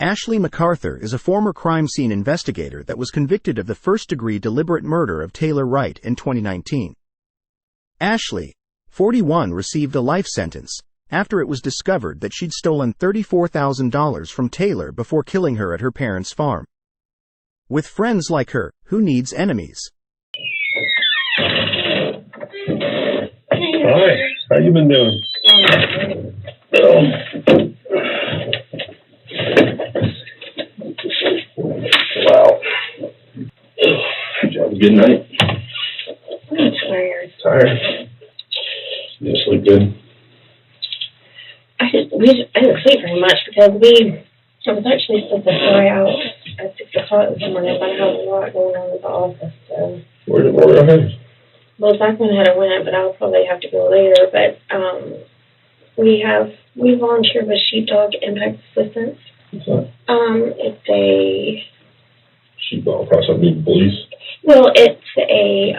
Ashley McArthur is a former crime scene investigator that was convicted of the first-degree deliberate murder of Taylor Wright in 2019. Ashley, 41, received a life sentence after it was discovered that she'd stolen $34,000 from Taylor before killing her at her parents' farm. With friends like her, who needs enemies? Hi, how you been doing? Wow. Did you have a good night? I'm tired. Tired? You didn't sleep good? I didn't sleep very much because I was actually supposed to fly out at 6 o'clock this morning, but I have a lot going on at the office, so. Where did I head? Well, Zach went ahead and went, but I'll probably have to go later, but, we volunteer with Sheepdog Impact Assistance. What's that? It's a, Sheepdog, across up being police? well, it's a,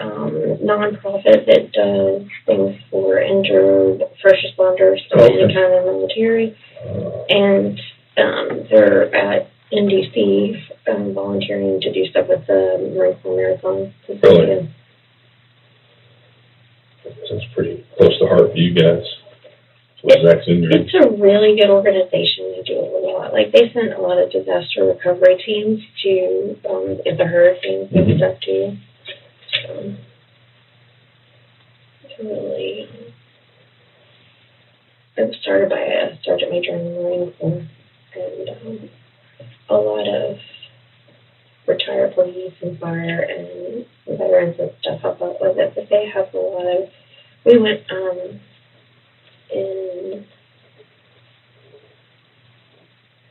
nonprofit that does things for injured first responders, so any kind of military. And, they're at NDC, volunteering to do stuff with the Marine Corps Marathon. Really? Sounds pretty close to heart for you guys. Zach's injured. It's a really good organization. They do a lot. Like, they sent a lot of disaster recovery teams to, if the hurricanes and stuff too. So, it's really, it was started by a sergeant major in the Marine Corps, and a lot of retired police and fire and veterans and stuff help out with it. But they have a lot of, we went, in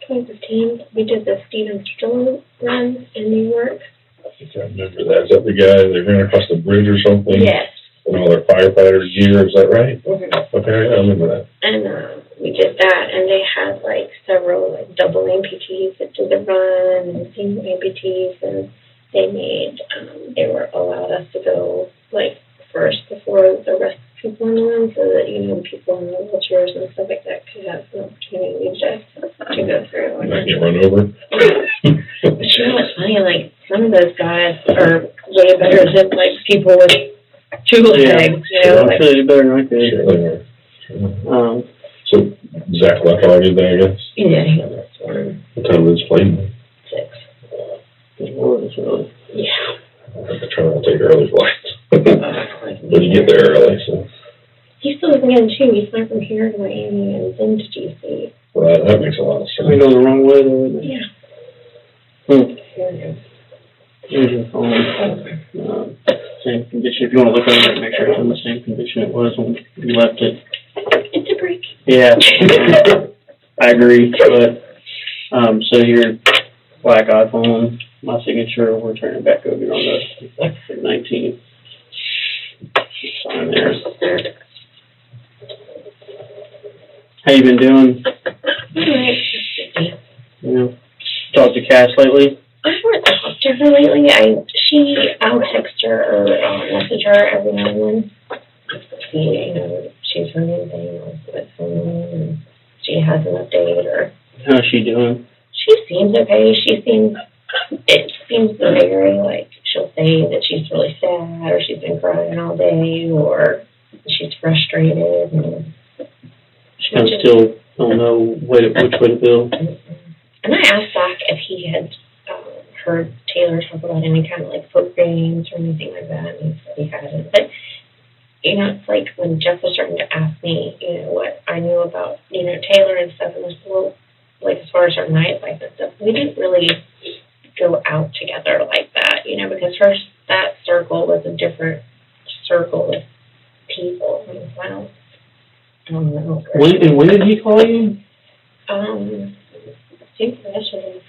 2015, we did the Stephen Stroll run in New York. I think I remember that. Is that the guy that ran across the bridge or something? Yes. And all their firefighters gear, is that right? Mm-hmm. Okay, I remember that. And we did that, and they had like several like double amputees that did the run, and single amputees, and they made, they were allowed us to go like first before the rest of the people in the room, so that, you know, people in the wheelchairs and stuff like that could have an opportunity to go through. And I get run over. But you know what's funny? Like, some of those guys are way better than like people with two legs. You know, I'm like, sure they're better than I could. Sure they are. So Zach left on you there, I guess? yeah, he was one. What time was his plane? 6. Good Lord, it's early. Yeah. I try not to take early flights. But you get there early, so. He still doesn't get in too. He's flying from here to Miami and then to DC. Well, that makes a lot of sense. We go the wrong way though, isn't it? Yeah. Here's your phone. Same condition. If you want to look over it, make sure it's in the same condition it was when you left it. It's a break. Yeah. I agree, but, so your black iPhone, my signature, we're turning back over on the 19th. Sign there. How you been doing? Alright. Yeah. Talked to Cass lately? I haven't talked to her lately. I'll text her or message her every now and then. See, you know, if she's heard anything or what's going on, and she has an update or. How's she doing? She seems okay. It seems very, like, she'll say that she's really sad or she's been crying all day or she's frustrated. And She kind of still don't know which way to go. And I asked Zach if he had heard Taylor talk about any kind of, like, folk games or anything like that, and he said he hadn't. But, you know, it's like when Jeff was starting to ask me, you know, what I knew about, you know, Taylor and stuff, and was, well, like, as far as our nightlife and stuff, we didn't really go out together like that, you know, because first that circle was a different circle of people. Well, I don't know. When did he call you? I think yesterday.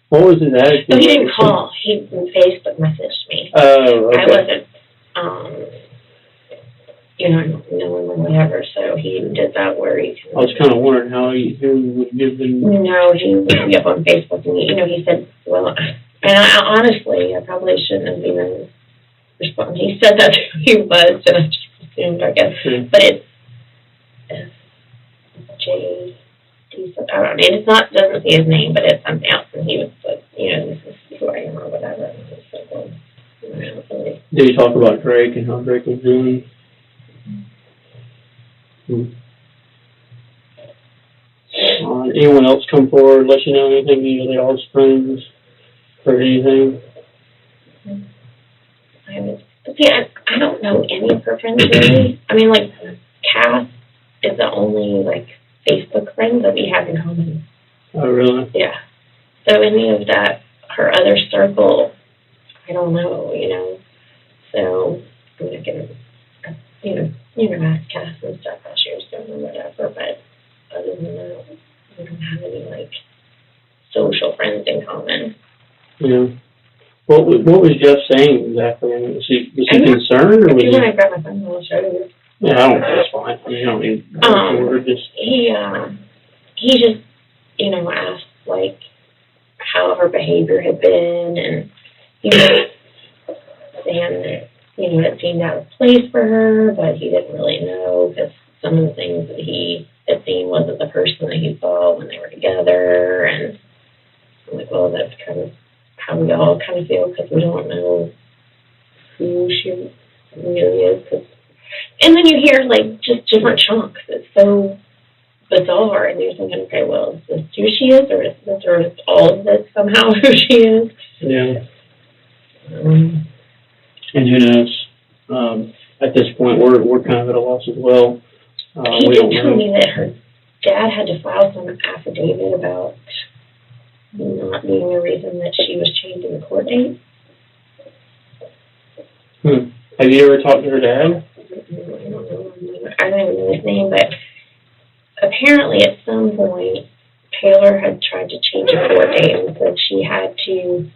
What was his attitude? No, he didn't call. He Facebook messaged me. Oh, okay. I wasn't, you know, knowing or whatever, so he did that where he. I was kind of wondering who would give them. No, he looked me up on Facebook, and you know, he said, well, and I honestly, I probably shouldn't have even responded. He said that he was, and I just assumed, I guess. Mm-hmm. But it's J. he said, I don't know, it's not, doesn't say his name, but it's something else, and he was like, this is who I am, or whatever, and I was like, well, really. Did you talk about Drake and how Drake was doing? Anyone else come forward, let you know anything? Usually all his friends heard anything? I don't know any of her friends really. I mean, like, Cass is the only, like, Facebook friend that we have in common. Oh, really? Yeah. So any of that, her other circle, I don't know, So, I mean, I can, ask Cass and stuff how she was doing or whatever, but other than that, we don't have any, like, social friends in common. Yeah. What was Jeff saying exactly? I mean, was he concerned, or was he? When I grab my phone, I'll show you. Yeah, I don't think that's fine. I mean, you don't need just. He just, asked, like, how her behavior had been, and he was saying that, it seemed out of place for her, but he didn't really know, because some of the things that he had seen wasn't the person that he saw when they were together, and I'm like, well, that's kind of how we all kind of feel, because we don't know who she really is. And then you hear, like, just different chunks. It's so bizarre, and you're thinking, okay, well, is this who she is, or is all of this somehow who she is? Yeah. And who knows? At this point, we're kind of at a loss as well. He did tell me that her dad had to file some affidavit about not being the reason that she was changing the court date. Have you ever talked to her dad? I don't even know his name, but apparently at some point Taylor had tried to change a court date and said she had to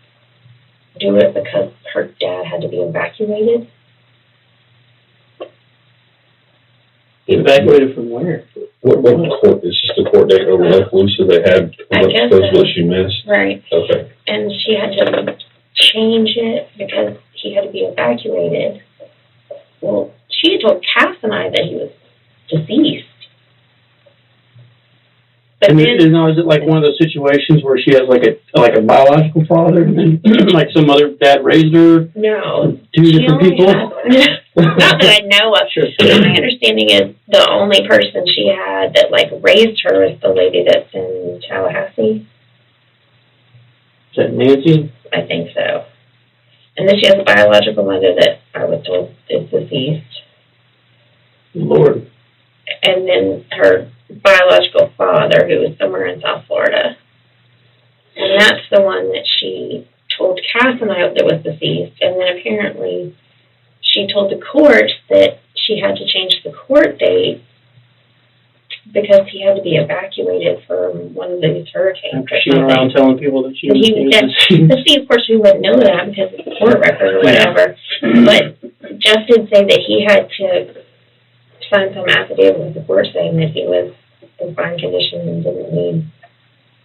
do it because her dad had to be evacuated. Evacuated from where? What court? Is this the court date over Lake Lucia they had? I guess that's what she missed? Right. Okay. And she had to change it because he had to be evacuated. Well, she had told Cass and I that he was deceased. But and then, is it like one of those situations where she has like a biological father and then like some other dad raised her? No. Two different people? Not that I know of. Sure. My understanding is the only person she had that, like, raised her is the lady that's in Tallahassee. Is that Nancy? I think so. And then she has a biological mother that I was told is deceased. Lord. And then her biological father, who was somewhere in South Florida. And that's the one that she told Cass and I that was deceased. And then apparently she told the court that she had to change the court date because he had to be evacuated from one of these hurricanes. After she went around telling people that she was deceased. See, of course, we wouldn't know that because it's a court record or whatever. But Jeff did say that he had to sign some affidavit with the court saying that he was in fine condition and didn't need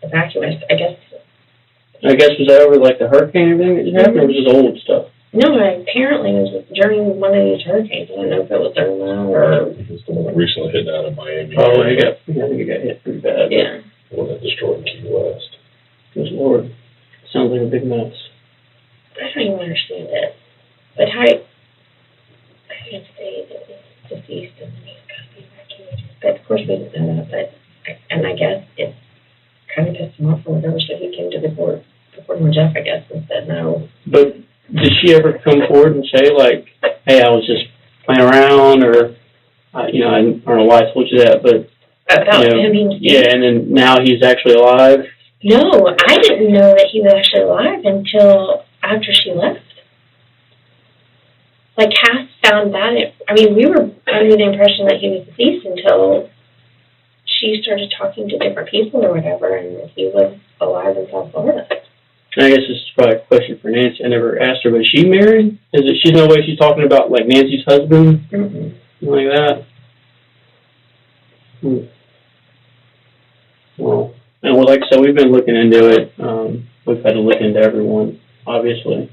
evacuation. I guess was that over like the hurricane and everything that just happened, or was it old stuff? No, apparently it was during one of these hurricanes. I don't know if it was Irma or... It was the one that recently hit down in Miami. Oh, I think it got hit pretty bad. Yeah. The one that destroyed Key West. Good Lord. Sounds like a big mess. I don't even understand it. But I didn't say that he's deceased and he's got to be evacuated. But of course we didn't know that. And I guess it kind of pissed him off or whatever, so he came to the court, according to Jeff, I guess, and said no. But did she ever come forward and say, like, hey, I was just playing around, or, I don't know why I told you that, but, about him being deceased? Yeah, and then now he's actually alive? No, I didn't know that he was actually alive until after she left. Like, Cass found that, we were under the impression that he was deceased until she started talking to different people or whatever, and he was alive in South Florida. I guess this is probably a question for Nancy. I never asked her, but is she married? She's no way she's talking about, like, Nancy's husband? Mm-hmm. Something like that? Well, and like I said, we've been looking into it. We've had to look into everyone, obviously. I'm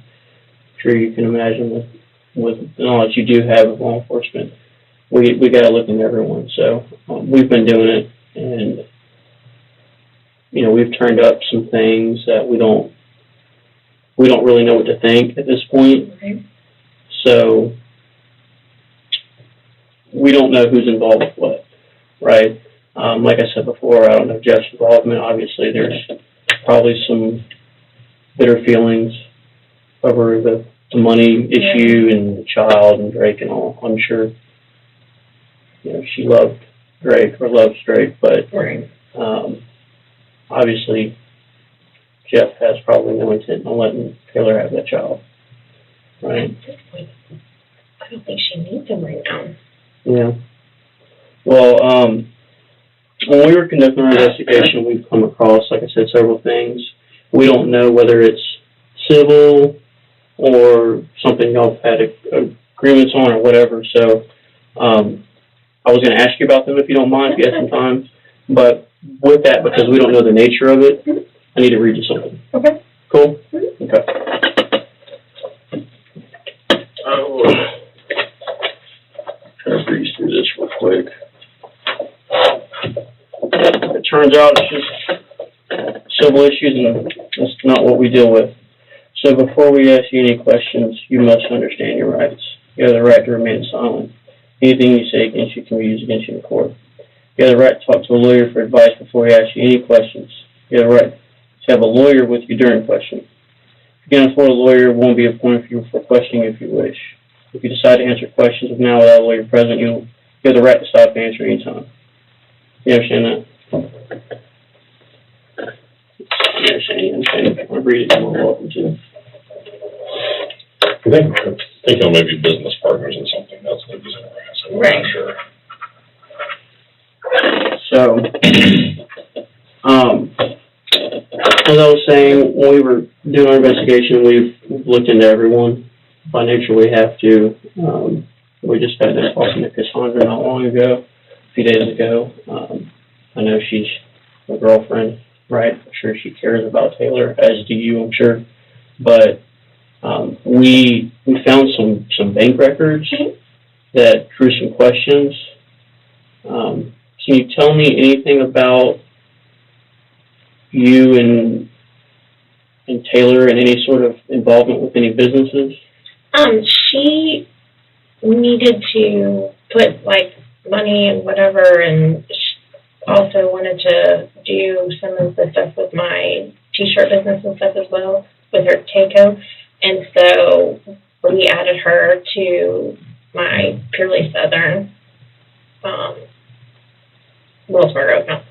sure you can imagine with the knowledge you do have of law enforcement, we got to look into everyone. So we've been doing it, and we've turned up some things that we don't really know what to think at this point. Okay. So we don't know who's involved with what, right? Like I said before, I don't know Jeff's involvement. Obviously, there's probably some bitter feelings over the money issue and the child and Drake and all. I'm sure, she loved Drake or loves Drake, but Right. Obviously, Jeff has probably no intent on letting Taylor have that child, right? At this point, I don't think she needs him right now. Yeah. Well, when we were conducting our investigation, we've come across, like I said, several things. We don't know whether it's civil or something y'all have had agreements on or whatever. So I was going to ask you about them if you don't mind, if you have some time. But with that, because we don't know the nature of it, I need to read you something. Okay. Cool? Okay. Try to breeze through this real quick. It turns out it's just civil issues, and that's not what we deal with. So before we ask you any questions, you must understand your rights. You have the right to remain silent. Anything you say against you can be used against you in court. You have the right to talk to a lawyer for advice before he asks you any questions. You have the right to have a lawyer with you during questioning. If you can't afford a lawyer, it won't be appointed for you for questioning if you wish. If you decide to answer questions now without a lawyer present, you have the right to stop answering anytime. You understand that? You understand? If you want to read it, you're more welcome to. I think y'all may be business partners or something. That's the reason we're asking. Right. I'm not sure. So, as I was saying, when we were doing our investigation, we've looked into everyone. By nature, we have to. We just got done talking to Cassandra not long ago, a few days ago. I know she's a girlfriend, right? I'm sure she cares about Taylor, as do you, I'm sure. But we found some bank records that drew some questions. Can you tell me anything about you and Taylor and any sort of involvement with any businesses? She needed to put money and whatever, and she also wanted to do some of the stuff with my t-shirt business and stuff as well with her Takeo, and so we added her to my Purely Southern Willsboro account.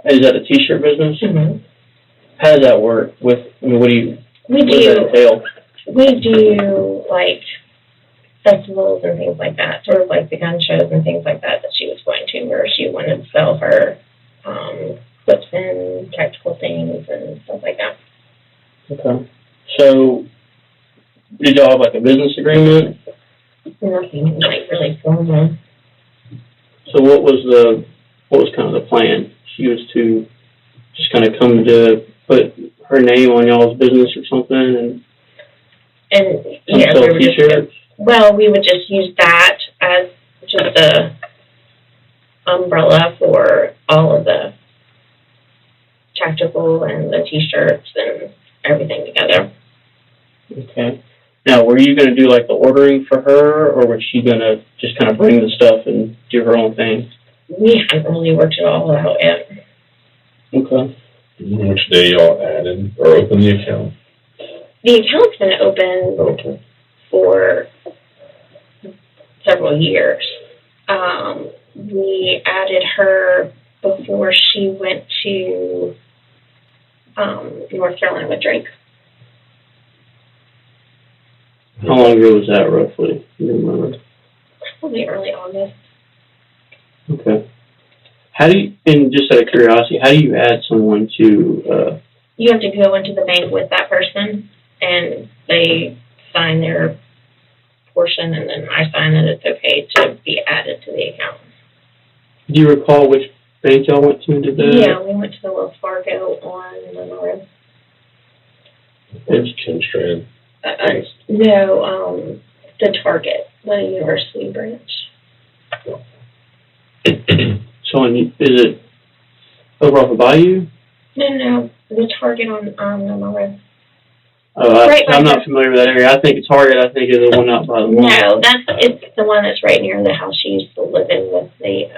Is that a t-shirt business? Mm-hmm. How does that work? What does that entail? We do festivals and things like that, sort of like the gun shows and things like that she was going to, where she wanted to sell her clips and tactical things and stuff like that. Okay. So, did y'all have a business agreement? Nothing really formal. So what was kind of the plan? She was to just kind of come to put her name on y'all's business or something And and sell t-shirts? We would just use that as just a umbrella for all of the tactical and the t-shirts and everything together. Okay. Now, were you going to do the ordering for her, or was she going to just kind of bring the stuff and do her own thing? We haven't really worked it all out yet. Okay. Which day y'all added or opened the account? The account's been open for several years. We added her before she went to North Carolina with Drake. How long ago was that, roughly? You remember? Probably early August. Okay. And just out of curiosity, how do you add someone to... You have to go into the bank with that person, and they sign their portion, and then I sign that it's okay to be added to the account. Do you recall which bank y'all went to and did that? Yeah, we went to the Wells Fargo on the north. Where's Kim Strand? No, the Target, the University branch. So is it over off of Bayou? No, the Target on Memorial. Right, I'm not familiar with that area. I think Target, I think, is the one out by the mall. No, it's the one that's right near the house she used to live in with the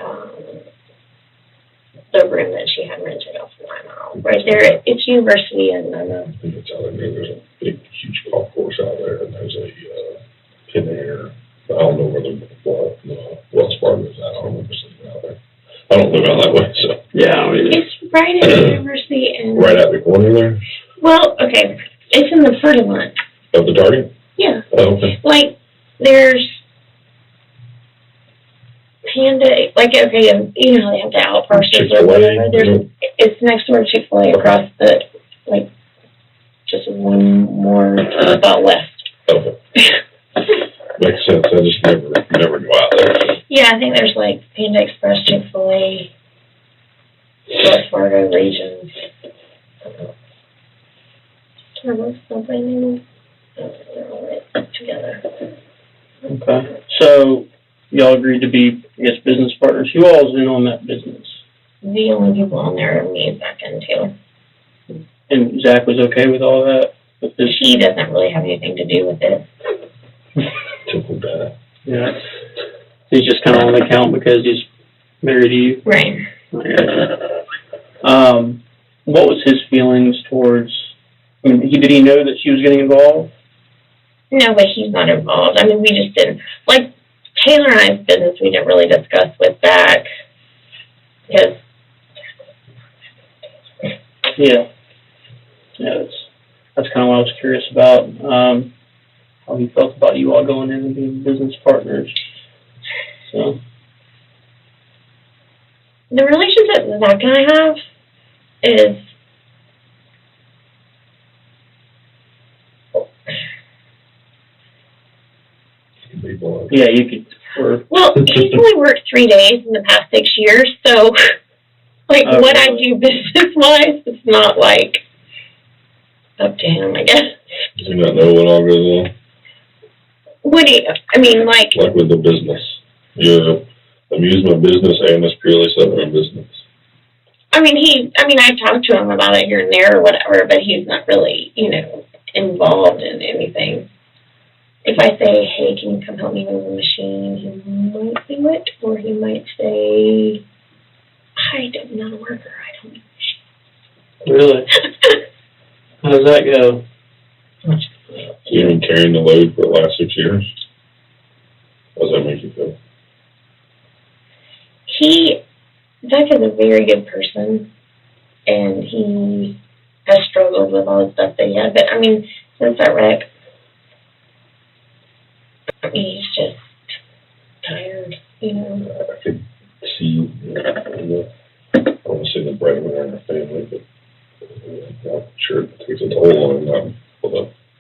room that she had rented off of my mom. Right there, it's University and I think it's out there. There's a big, huge golf course out there, and there's a pin air. I don't know where the Wells Fargo is at. I don't remember seeing it out there. I don't live out that way, so. Yeah, I mean, it's right at the University and. Right at the corner there? Well, okay. It's in the further one. Of the Target? Yeah. Oh, okay. Like, there's Panda, like, okay, you know how they have the out parcels or whatever. It's next door to Chick-fil-A across the, like, just one more about west. Okay. Makes sense. I just never go out there. Yeah, I think there's, like, Panda Express, Chick-fil-A, Wells Fargo regions. They're all right together. okay. So, y'all agreed to be, I guess, business partners. Who all's in on that business? The only people on there are me, Zach, and Taylor. And Zach was okay with all that? With this? He doesn't really have anything to do with it. Typical guy. Yeah. He's just kind of on the account because he's married to you? Right. What was his feelings towards, I mean, did he know that she was getting involved? No, but he's not involved. I mean, we just didn't, like, Taylor and I's business we didn't really discuss with Zach, because... Yeah. Yeah, that's kind of what I was curious about, how he felt about you all going in and being business partners. So. The relationship that Zach and I have is... Yeah, you could. Well, he's only worked 3 days in the past 6 years, so, like, what I do business-wise, it's not, like, up to him, I guess. Does he not know what all goes on? What do you, I mean, like... Like with the business. Your amusement business and this purely Southern business. I mean, I talked to him about it here and there or whatever, but he's not really, you know, involved in anything. If I say, hey, can you come help me move a machine, he might do it, or he might say, I'm not a worker, I don't do machines. Really? How does that go? You've been carrying the load for the last 6 years? How does that make you feel? Zach is a very good person, and he has struggled with all the stuff that he had, but I mean, since that wreck, he's just tired, you know. I could see, I don't want to say the breadwinner in the family, but I'm sure it takes a toll on him.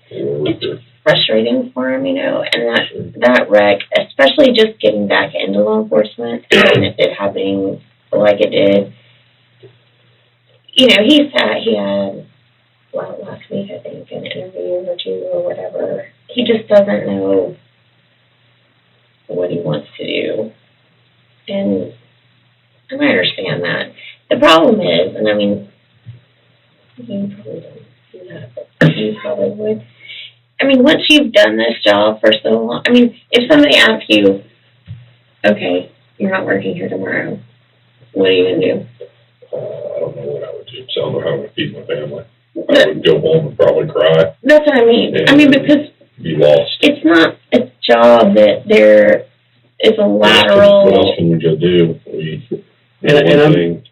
It's frustrating for him, you know, and that wreck, especially just getting back into law enforcement and it happening like it did. You know, he had last week, I think, an interview or two or whatever. He just doesn't know what he wants to do. And I understand that. The problem is, and I mean, you probably don't do that, but you probably would. I mean, once you've done this job for so long, I mean, if somebody asks you, okay, you're not working here tomorrow, what are you going to do? I don't know what I would do, so I don't know how I would feed my family. I would go home and probably cry. That's what I mean. I mean, because be lost. It's not a job that there is a lateral. What else can we go do?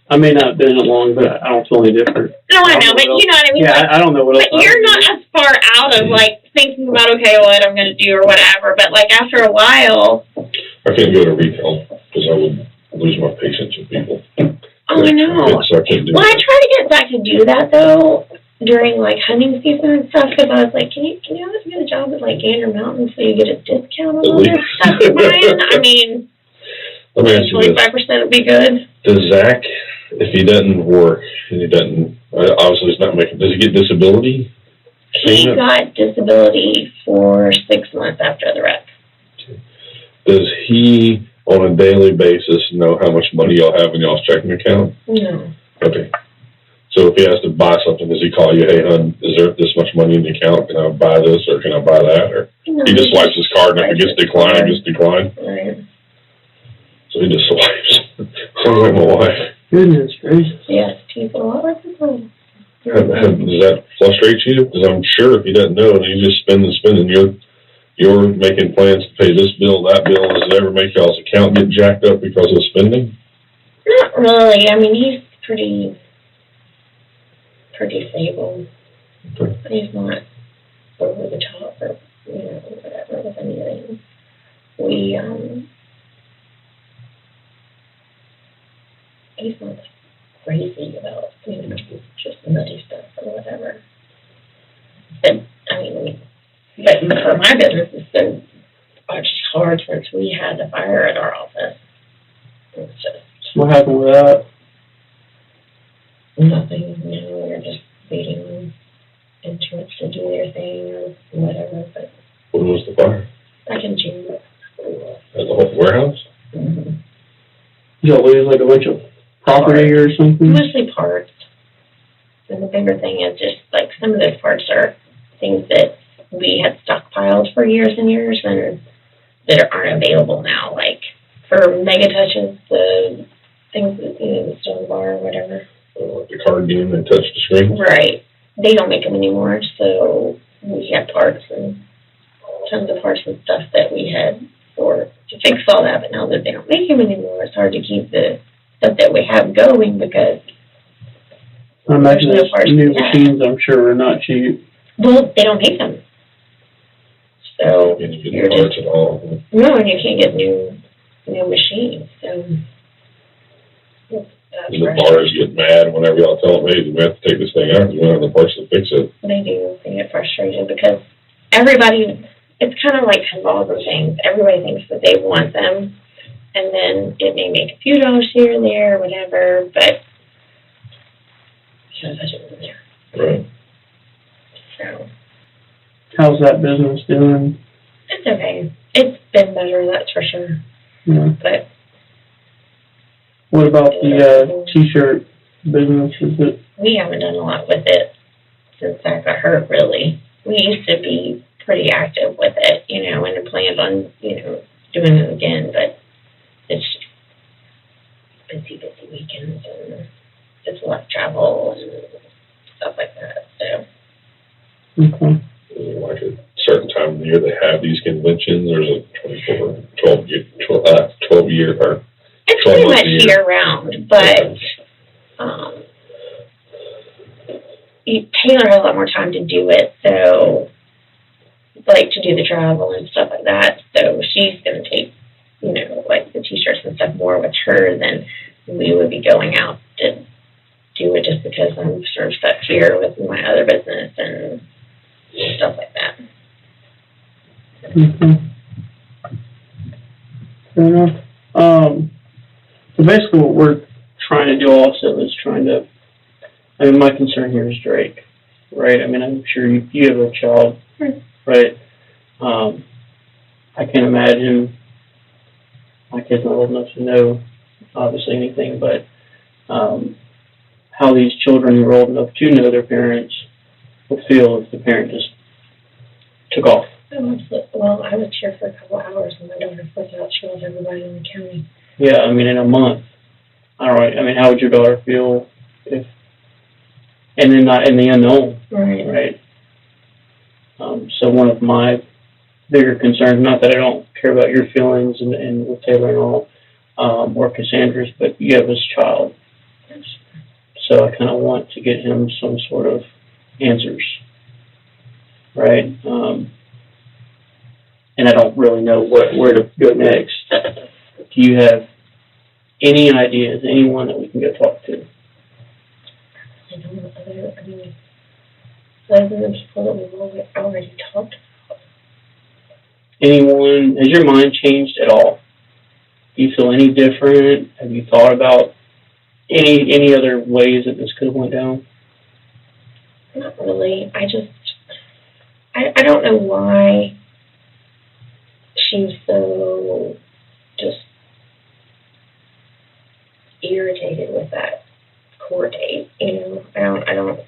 I may not have been in it long, but I don't feel any different. No, I know, but you know what I mean? Yeah, like, I don't know what else. But you're not as far out of, like, thinking about, okay, what I'm going to do or whatever, but, like, after a while... I couldn't go to retail because I would lose my patience with people. Oh, I know. So I couldn't do I try to get Zach to do that, though, during, like, hunting season and stuff, because I was like, can you get a job at, like, Gander Mountain so you get a discount on all this stuff, Brian? I mean, 25% would be good. Does Zach, if he doesn't work, and he doesn't, obviously he's not making, does he get disability? He got disability for 6 months after the wreck. Does he, on a daily basis, know how much money y'all have in y'all's checking account? No. Okay. So if he has to buy something, does he call you, hey, hon, is there this much money in the account? Can I buy this or can I buy that? Or No, he just swipes his card and if it gets declined, it gets declined? Right. So he just swipes. Oh, my wife. Goodness gracious. Yes, people all the time. Does that frustrate you? Because I'm sure if he doesn't know and he's just spending, you're making plans to pay this bill, that bill, does it ever make y'all's account get jacked up because of spending? Not really. I mean, he's pretty stable. Okay. He's not over the top or, whatever with anything. He's not crazy about, just nutty stuff or whatever. But, for my business, it's so hard since we had a fire at our office. It's just What happened with that? nothing, we're just waiting insurance to do their thing or whatever, but When was the fire? I can June. At the whole warehouse? Mm-hmm. Y'all lose like a bunch of property or something? Mostly parts. And the bigger thing is just like some of those parts are things that we had stockpiled for years and years and that aren't available now. Like for Mega Touches, the things that, the stone bar or whatever. Like the card game that touched the screen? Right. They don't make them anymore, so we have parts and tons of parts and stuff that we had to fix all that, but now that they don't make them anymore, it's hard to keep the stuff that we have going because I imagine there's no those parts new to that. machines, I'm sure, are not cheap. Well, they don't make them. So And you get the parts at all. no, and you can't get new machines. So that's And the right. bars get mad whenever y'all tell them, hey, we have to take this thing out because we don't have the parts to fix it. They do. They get frustrated because it's kind of like revolver things. Everybody thinks that they want them, and then it may make a few dollars here and there, or whatever, but I didn't know there. Right. So How's that business doing? it's okay. It's been better, that's for sure. Yeah. But What about the t-shirt business? Is it? we haven't done a lot with it since I got hurt, really. We used to be pretty active with it, and planned on, doing it again, but it's busy weekends and it's a lot of travel and stuff like that, so. Okay. Like a certain time of the year they have these conventions, there's a 12 year, or It's 12 pretty months much a year. year round, but, Taylor has a lot more time to do it, so, like, to do the travel and stuff like that, so she's gonna take, like, the t-shirts and stuff more with her than we would be going out to do it just because I'm sort of stuck here with my other business and stuff like that. Okay. Fair enough. So basically what we're trying to do also is my concern here is Drake, right? I mean, I'm sure you have a child, right? I can't imagine, my kid's not old enough to know, obviously, anything, but how these children who are old enough to know their parents would feel if the parent just took off. Well, I was here for a couple hours and my daughter flipped out. She loves everybody in the county. Yeah, I mean, in a month. All right. I mean, how would your daughter feel if, and then not in the unknown, right? So one of my bigger concerns, not that I don't care about your feelings and with Taylor and all, or Cassandra's, but you have this child. So I kind of want to get him some sort of answers, right? And I don't really know where to go next. Do you have any ideas, anyone that we can go talk to? I don't know other than the people that we've already talked about. Anyone, has your mind changed at all? Do you feel any different? Have you thought about any other ways that this could have went down? Not really. I don't know why she's so just irritated with that court date, you know. I don't.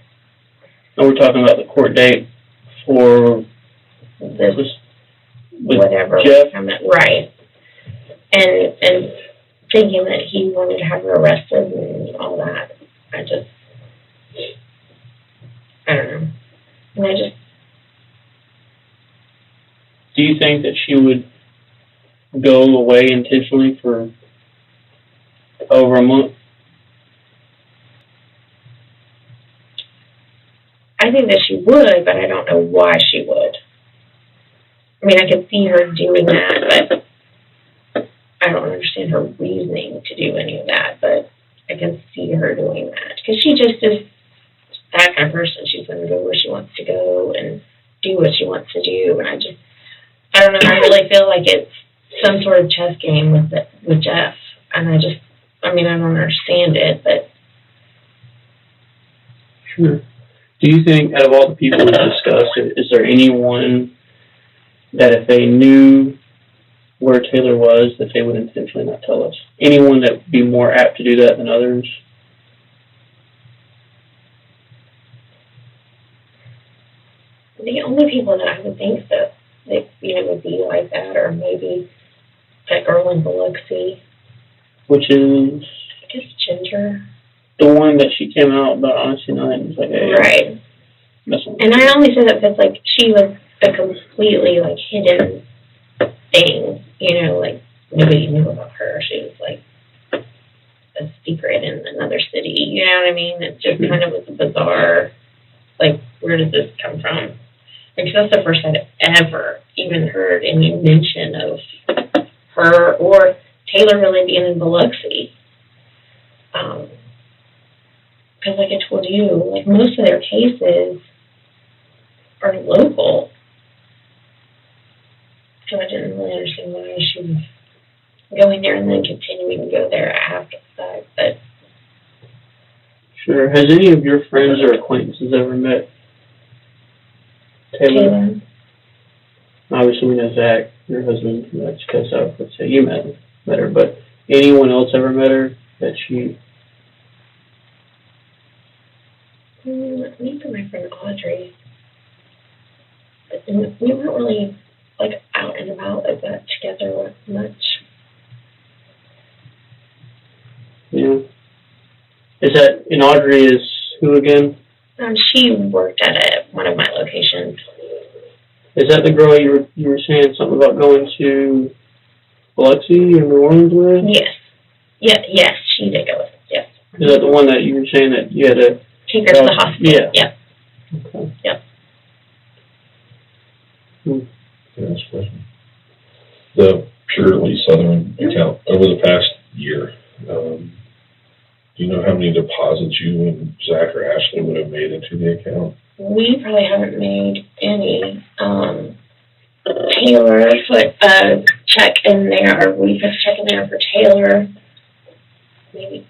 And we're talking about the court date for This with whatever Jeff? right, and thinking that he wanted to have her arrested and all that. I don't know. And Do you think that she would go away intentionally for over a month? I think that she would, but I don't know why she would. I mean, I could see her doing that, but I don't understand her reasoning to do any of that, but I can see her doing that. Because she just is that kind of person. She's going to go where she wants to go and do what she wants to do, and I don't know, I really feel like it's some sort of chess game with Jeff, and I don't understand it, but... Sure. Do you think, out of all the people we've discussed, is there anyone that if they knew where Taylor was, that they would intentionally not tell us? Anyone that would be more apt to do that than others? The only people that I would think that would be like that, or maybe that girl in Biloxi. Which is? I guess Ginger. The one that she came out about Honesty Night and was like, hey. Right. And I only say that because, like, she was a completely, like, hidden thing, you know, like, nobody knew about her. She was, like, a secret in another city, you know what I mean? It just kind of was a bizarre, like, where did this come from? Because that's the first I'd ever even heard any mention of her or Taylor really being in Biloxi. Because, like I told you, like, most of their cases are local. So I didn't really understand why she was going there and then continuing to go there after that. But sure. Has any of your friends or acquaintances ever met Taylor? Obviously, we know Zach, your husband, that's because let's say you met her, but anyone else ever met her that she... Maybe my friend Audrey. But we weren't really, like, out and about like that together much. Yeah. Is that, and Audrey is who again? She worked at one of my locations. Is that the girl you were saying something about going to Biloxi or New Orleans with? Yes. Yes, she did go with it, yes. Is that the one that you were saying that you had to... Take her to the hospital. Yeah. Yep. Okay. Yep. Can I ask a question? The purely Southern account over the past year, do you know how many deposits you and Zach or Ashley would have made into the account? We probably haven't made any. Taylor put a check in there, or we put a check in there for Taylor maybe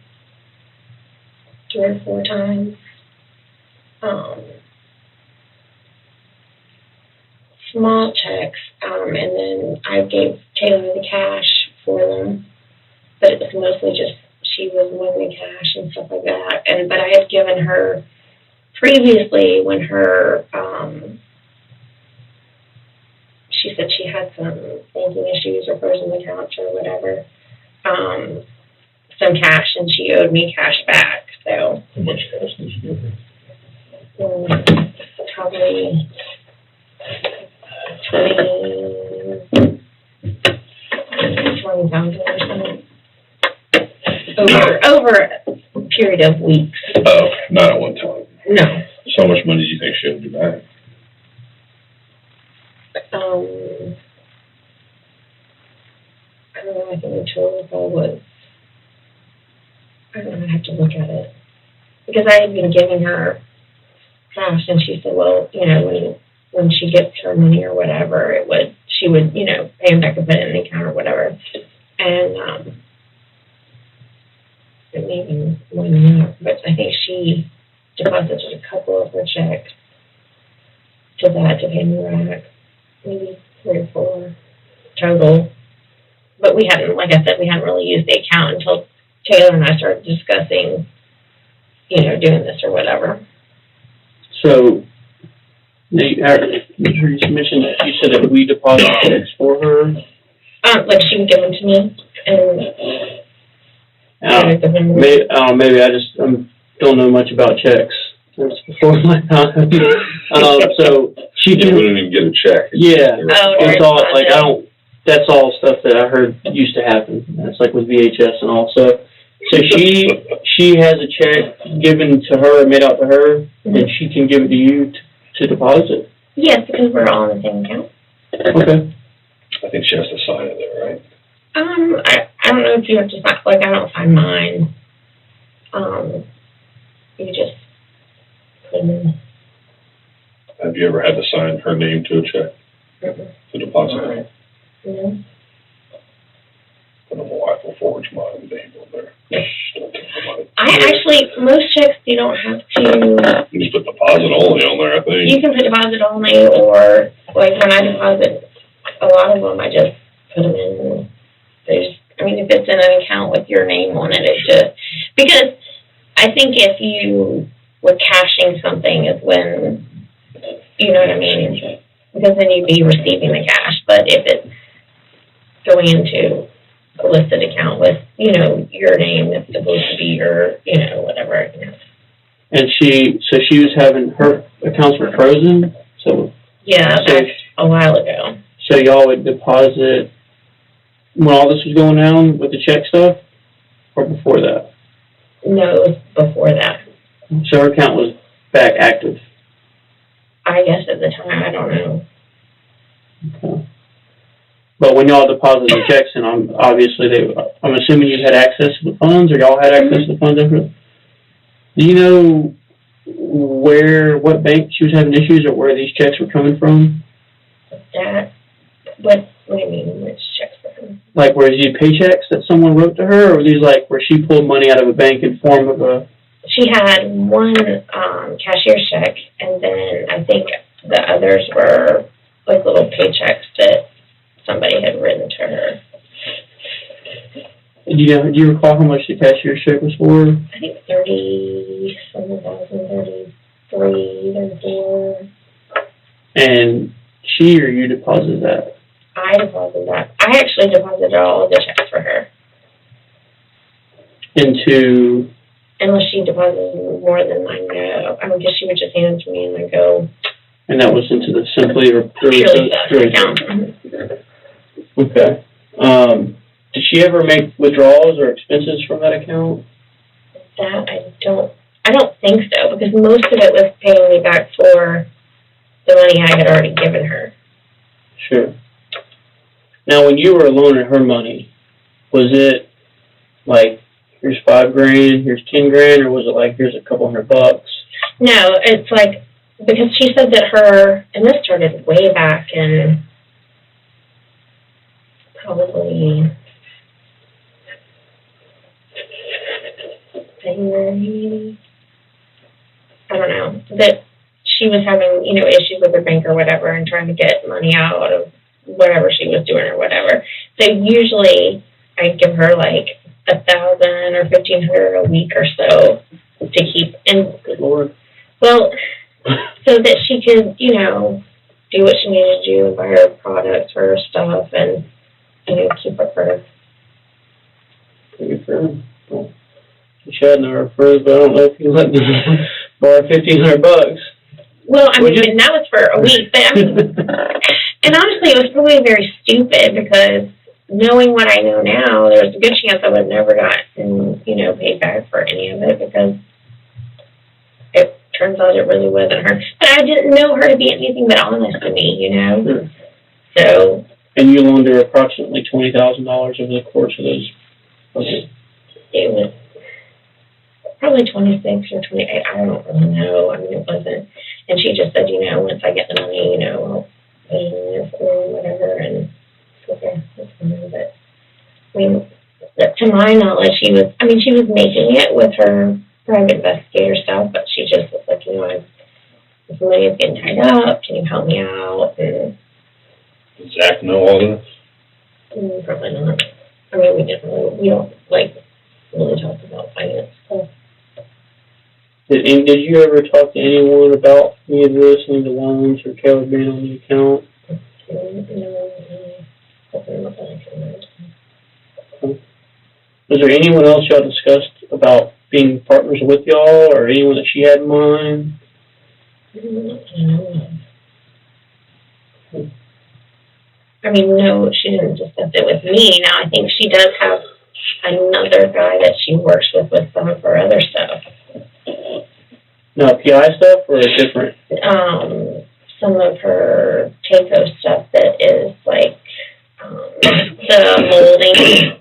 3 or 4 times. Small checks, and then I gave Taylor the cash for them, but it was mostly just she was winning cash and stuff like that. But I had given her previously when her she said she had some banking issues or frozen accounts or whatever, some cash, and she owed me cash back. So How much cash did you give her? Probably 20,000 or something. Over a period of weeks. Oh, not at one time. No. So how much money do you think she owed you back? I don't know, I think the total was, I don't know, I have to look at it. Because I had been giving her cash, and she said, well, you know, when she gets her money or whatever, she would, you know, pay him back and put it in the account or whatever. And, it may be more than that, but I think she deposited a couple of her checks to that to pay me back. Maybe 3 or 4 total. But we hadn't, like I said, we hadn't really used the account until Taylor and I started discussing doing this or whatever. So, you mentioned that you said that we deposit checks for her. Like she would give them to me, and maybe I just don't know much about checks. That's before my time. So she You wouldn't even get a check. Yeah, it's all like I don't. That's all stuff that I heard used to happen. That's like with VHS and all. So she has a check given to her, made out to her, mm-hmm. and she can give it to you to deposit. Yes, because we're all in the same account. Okay. I think she has to sign it there, right? I don't know if you have to sign. Like, I don't sign mine. You just put them in. Have you ever had to sign her name to a check to deposit it? No. And my wife will forge my name on there. Don't take the money. Most checks you don't have to. You just put deposit only on there, I think. You can put deposit only, or like when I deposit a lot of them, I just put them in. If it's in an account with your name on it, because I think if you were cashing something is when, you know what I mean? Because then you'd be receiving the cash. But if it's going into a listed account with, your name, it's supposed to be your, whatever. And she was having her accounts were frozen. So yeah, that's a while ago. So y'all would deposit when all this was going down with the check stuff, or before that? No, it was before that. So her account was back active. I guess at the time, I don't know. Okay. But when y'all deposited the checks, and I'm assuming you had access to the funds, or y'all had access to the funds after. Do you know what bank she was having issues, or where these checks were coming from? What do you mean, which checks were coming? Like, were these paychecks that someone wrote to her, or were these like where she pulled money out of a bank in form of a? She had one cashier's check, and then I think the others were like little paychecks that somebody had written to her. Do you recall how much the cashier's check was for? I think 33, 34. And she or you deposited that? I deposited that. I actually deposited all of the checks for her. Into? Unless she deposited more than mine, no. I guess she would just hand it to me and I go. And that was into the Simply or Purely account. Okay. Did she ever make withdrawals or expenses from that account? That I don't think so, because most of it was paying me back for the money I had already given her. Sure. Now, when you were loaning her money, was it like, here's $5,000, here's $10,000, or was it like, here's a couple $100? No, it's like, because she said that and this started way back in probably February, I don't know, that she was having, issues with her bank or whatever and trying to get money out of whatever she was doing or whatever. So usually I'd give her like $1,000 or $1,500 a week or so to keep in. Good Lord. Well, so that she could, do what she needed to do and buy her products for her stuff and, keep up her. Pretty good. Well, she had no referrals, but I don't know if you let me borrow $1,500. Well, and that was for a week, but and honestly, it was probably very stupid because knowing what I know now, there's a good chance I would have never gotten, paid back for any of it because it turns out it really wasn't her. But I didn't know her to be anything but honest to me, Sure. So. And you loaned her approximately $20,000 over the course of those. Okay. It was probably 26 or 28. I don't really know. It wasn't. And she just said, once I get the money, I'll put it in there for whatever. And okay, that's fine. But to my knowledge, she was making it with her private investigator stuff, but she just was like, this money is getting tied up. Can you help me out? And does Zach know all this? Probably not. We don't really talk about finance stuff. Did you ever talk to anyone about any of this, any of the loans or Taylor being on the account? Was there anyone else y'all discussed about being partners with y'all, or anyone that she had in mind? I mean, no, she didn't discuss it with me. Now, I think she does have another guy that she works with some of her other stuff. No, PI stuff or different? Some of her TACO stuff that is like the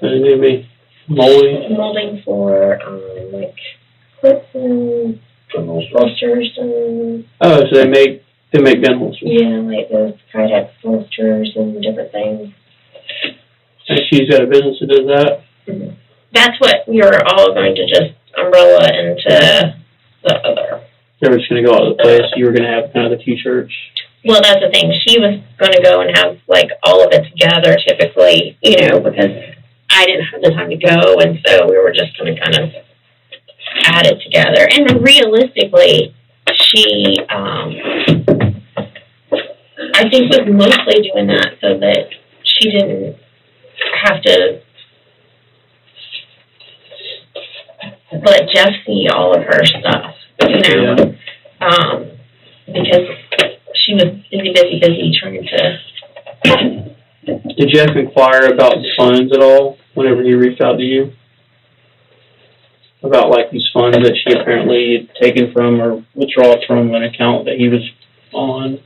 Maybe molding? molding for like clips and holsters and Oh, so they make gun holsters. yeah, like those Kydex holsters and different things. And she's got a business that does that? Mm-hmm. That's what we were all going to just umbrella into the other. They were just going to go out of the place. You were going to have kind of the T-shirts. Well, that's the thing. She was going to go and have like all of it together typically, because I didn't have the time to go, and so we were just going to kind of add it together. And realistically, she, I think, was mostly doing that so that she didn't have to let Jeff see all of her stuff, because she was busy trying to. Did Jeff inquire about the funds at all whenever he reached out to you? About like these funds that she apparently had taken from or withdrawn from an account that he was on?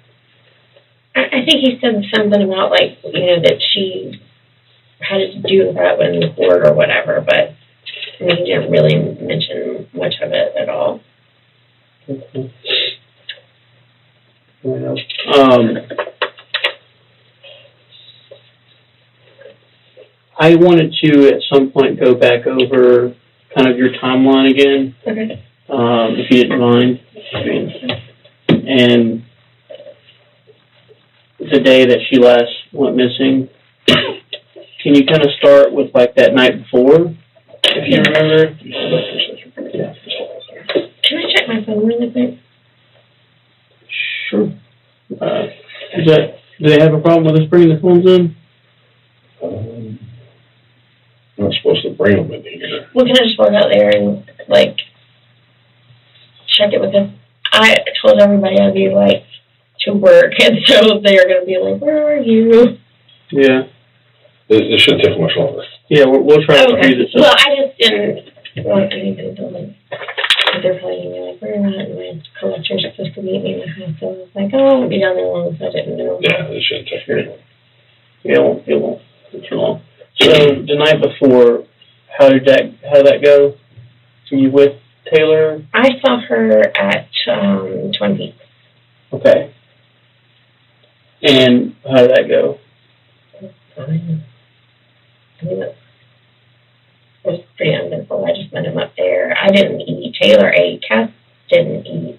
I think he said something about like, that she had to do that in the court or whatever, but he didn't really mention much of it at all. Okay. I wanted to at some point go back over kind of your timeline again, Okay. If you didn't mind. And the day that she last went missing, can you kind of start with like that night before, if you remember? Yeah. Can I check my phone really quick? Sure. Do they have a problem with us bringing the phones in? I'm not supposed to bring them in here. Well, can I just walk out there and, like, check it with them? I told everybody I'd be, like, to work, and so they're going to be like, where are you? Yeah. It shouldn't take much longer. Yeah, we'll try to Okay. do this. Well, I just didn't want anything to, like, but they're probably going to be like, where am I? And my collector's supposed to meet me in the house, so I was like, oh, I won't be down there long, so I didn't know. Yeah, it shouldn't take very long. Yeah, it won't take too long. So the night before, how did that go? Were you with Taylor? I saw her at Twin Peaks. Okay. And how did that go? I mean, it was pretty uneventful. I just met him up there. I didn't eat. Taylor ate. Cass didn't eat.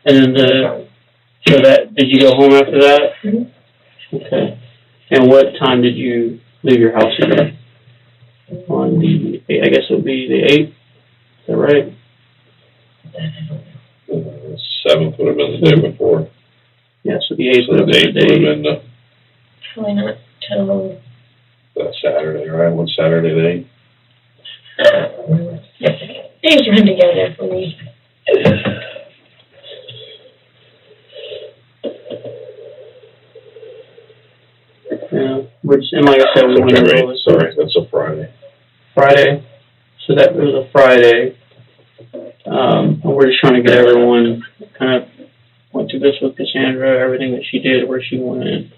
And so did you go home after that? Mm-hmm. Okay. And what time did you leave your house again? On I guess it would be the 8th. Is that right? 7th would have been the day before. Yeah, so the 8th So would have the been 8th the would day. have been probably not till that Saturday, right? What's Saturday the 8th? days run together for me. Yeah, and like I said, we went over Okay, sorry, that's a Friday. Friday. So that was a Friday. And we're just trying to get everyone kind of went through this with Cassandra, everything that she did, where she went,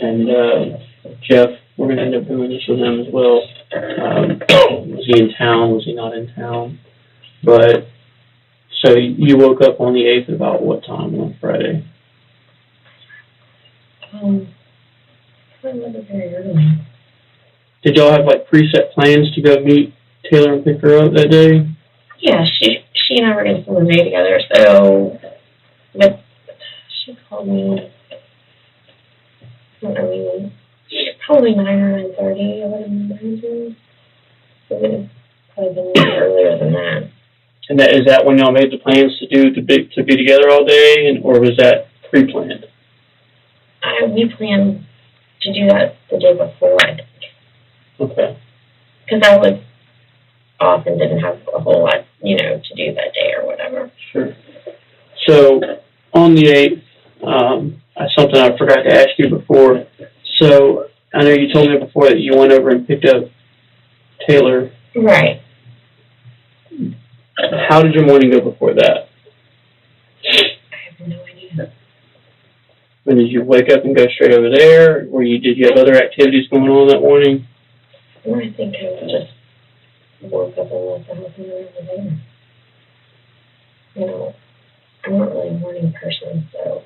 and Jeff. We're going to end up doing this with him as well. Was he in town? Was he not in town? But so you woke up on the 8th at about what time on Friday? I wasn't very early. Did y'all have like preset plans to go meet Taylor and pick her up that day? Yeah, she and I were going to spend the day together, so, but she called me, probably 9 or 9:30, I would imagine. So we probably been earlier than that. And is that when y'all made the plans to be together all day, or was that pre-planned? We planned to do that the day before, I think. Okay. Because I was off and didn't have a whole lot, to do that day or whatever. Sure. So, on the 8th, something I forgot to ask you before. So, I know you told me before that you went over and picked up Taylor. Right. How did your morning go before that? I have no idea. When did you wake up and go straight over there? Did you have other activities going on that morning? Well, I think I just woke up and left the house and went over there. I'm not really a morning person, so.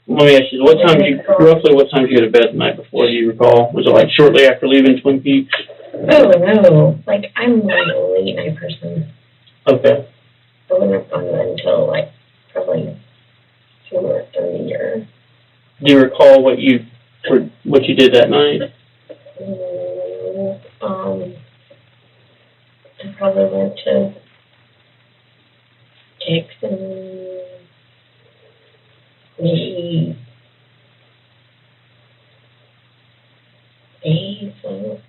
Let me ask you, roughly what time did you go to bed the night before, do you recall? Was it like shortly after leaving Twin Peaks? Oh, no. I'm like a late night person. Okay. I wouldn't have gone to bed until, probably 2 or 3 or... Do you recall what you did that night? I probably went to Dick's and maybe Dave's and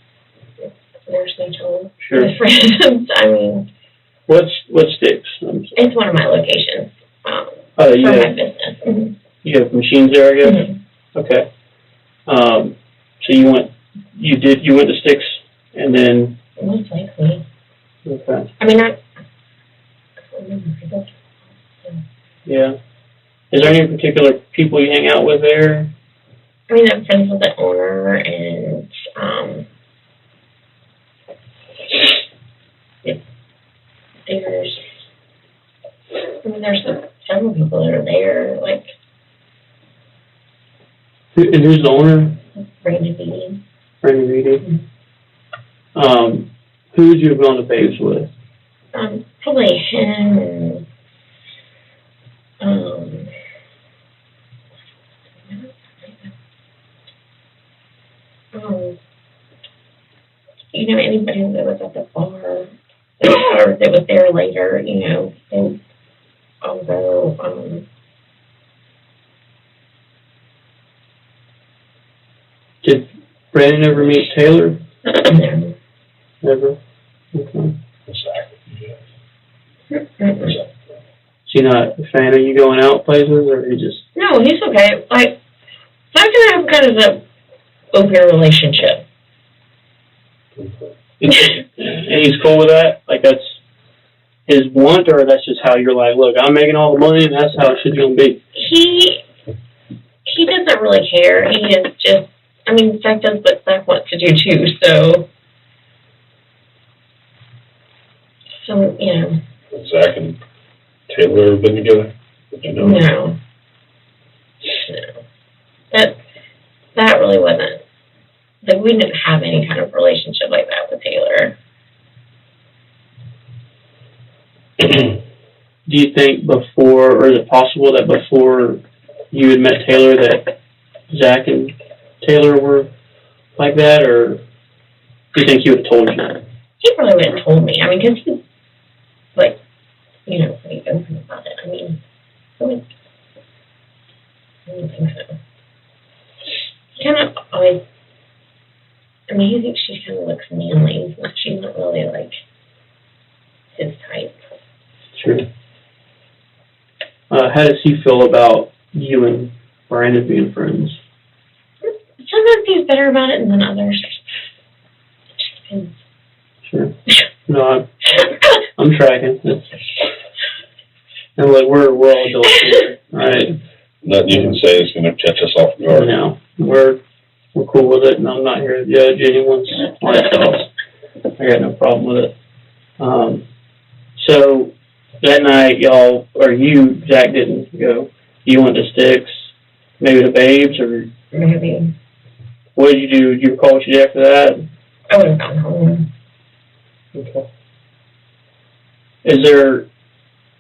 nursing home. Sure. With friends. What's Dick's? It's one of my locations for my business. Mm-hmm. You have machines there, I guess? Mm-hmm. Okay. So you went to Sticks and then... Most likely. Okay. I don't remember. Yeah. Is there any particular people you hang out with there? I'm friends with the owner and, there's several people that are there, Who's the owner? Brandon Beatty. Brandon Beatty. Who would you have gone to Babes with? Probably him and, anybody that was at the bar or that was there later, they all go, Did Brandon ever meet Taylor? no. Never? Okay. Exactly, yeah. Mm-mm. Is he not a fan of you going out places, or he just... No, he's okay. So I can have kind of an open relationship. And he's cool with that? That's his want, or that's just how you're look, I'm making all the money, and that's how it should be? He doesn't really care. He is just, Zach does what Zach wants to do too, so, Zach and Taylor have been together? No. That really wasn't, we didn't have any kind of relationship like that with Taylor. Do you think before, or is it possible that before you had met Taylor that Zach and Taylor were like that, or do you think he would have told you? He probably would have told me. Because he's, pretty open about it. I don't think so. He kind of always, he thinks she kind of looks manly, but she's not really, his type. Sure. How does he feel about you and Brandon being friends? Sometimes he's better about it than others. It just depends. Sure. No, I'm tracking. And we're all adults here, right? Nothing you can say is going to catch us off guard. No, we're cool with it, and I'm not here to judge anyone's lifestyles. I got no problem with it. So that night, Zach didn't go. You went to Sticks, maybe to Babes, or Maybe. what did you do? Do you recall what you did after that? I would have gone home. Okay. Is there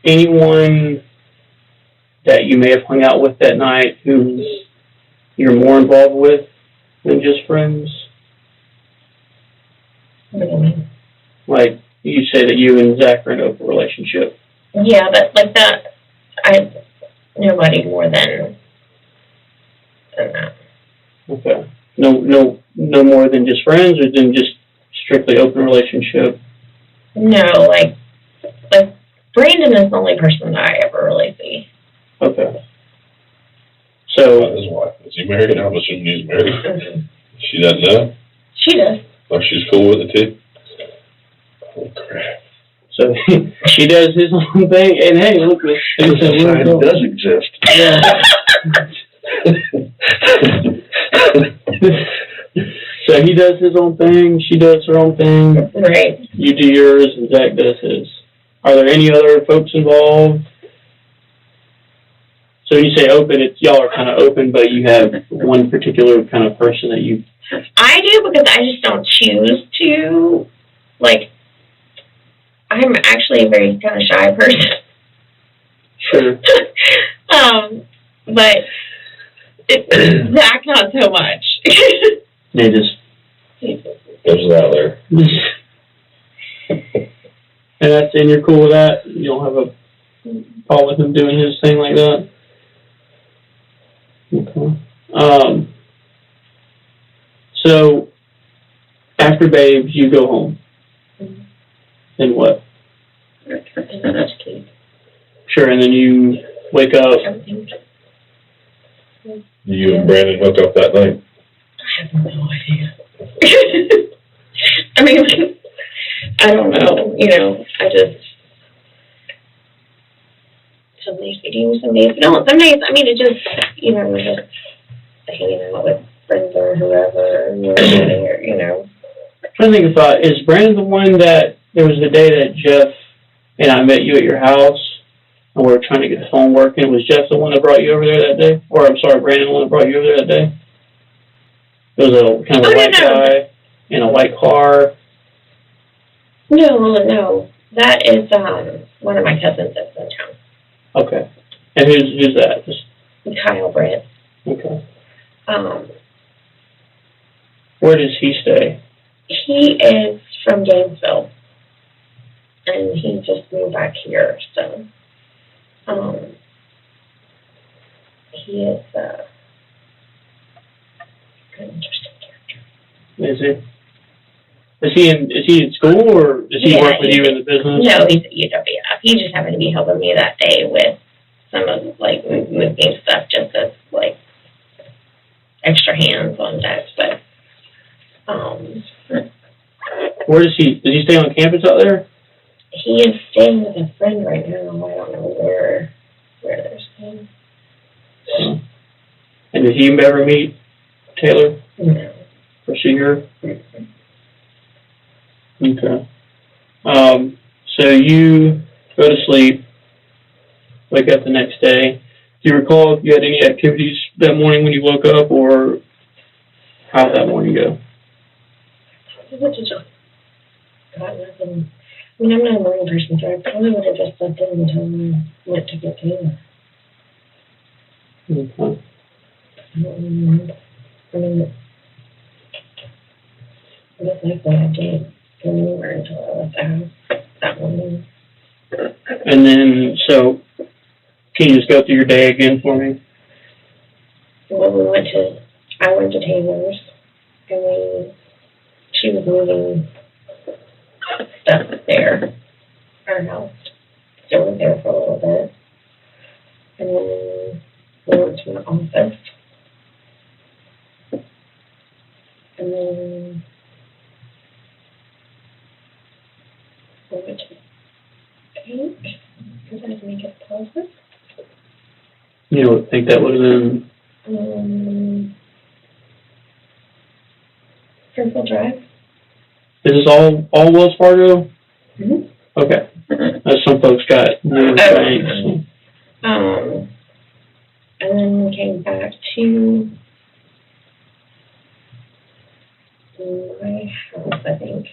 anyone that you may have hung out with that night who you're more involved with than just friends? What do you mean? Like, you say that you and Zach are in an open relationship. Yeah, but like that, I nobody more than that. Okay. No more than just friends, or than just strictly open relationship? No, like Brandon is the only person that I ever really see. Okay. So. His wife, is he married? I'm assuming he's married. Mm-hmm. She doesn't know? She does. Oh, she's cool with it too? Oh, crap. So she does his own thing, and hey, look, Society does exist. Yeah. So he does his own thing, she does her own thing. Right. You do yours, and Zach does his. Are there any other folks involved? So you say open, y'all are kind of open, but you have one particular kind of person that you... I do, because I just don't choose to. Like, I'm actually a very kind of shy person. Sure. But Zach, not so much. They just... Goes it out there. And you're cool with that? You don't have a problem with him doing his thing like that? Okay. So, after Babes, you go home. Mm-hmm. Then what? And then educate. Sure, and then you wake up. Everything. You and Brandon woke up that night? I have no idea. I mean, I don't know, I just, some days we do, some days we don't. Some days, I mean, it just, we're just hanging out with friends or whoever, and we're there, I'm trying to think about, is Brandon the one that, there was the day that Jeff and I met you at your house, and we were trying to get the phone working. Was Jeff the one that brought you over there that day? Or, I'm sorry, Brandon the one that brought you over there that day? It was a kind of a white guy in a white car. No. That is, one of my cousins that's in town. Okay. And who's that? Just Kyle Britt. okay. Where does he stay? He is from Gainesville. And he just moved back here, so, he is, an interesting character. Is he in school, or does he work with you in the business? No, he's at UWF. He just happened to be helping me that day with some of, like, moving stuff, just as, like, extra hands on deck, but, Where does he stay on campus out there? He is staying with a friend right now. I don't know where they're staying. And did he ever meet Taylor? No. Or see her? Okay. So you go to sleep, wake up the next day. Do you recall if you had any activities that morning when you woke up, or how did that morning go? God, nothing. I mean, I'm not a morning person, so I probably would have just slept in until I went to get Taylor. Okay. I don't remember. I mean, most likely I didn't go anywhere until I left the house that morning. And then, so, can you just go through your day again for me? Well, I went to Taylor's, and she was moving stuff there, our house. So we were there for a little bit. And then we went to my office. And then we went to paint, because I had to make a deposit. You don't think that would have been... Circle Drive. Is this all Wells Fargo? Mm-hmm. Okay. Some folks got numerous banks. And then we came back to my house, I think.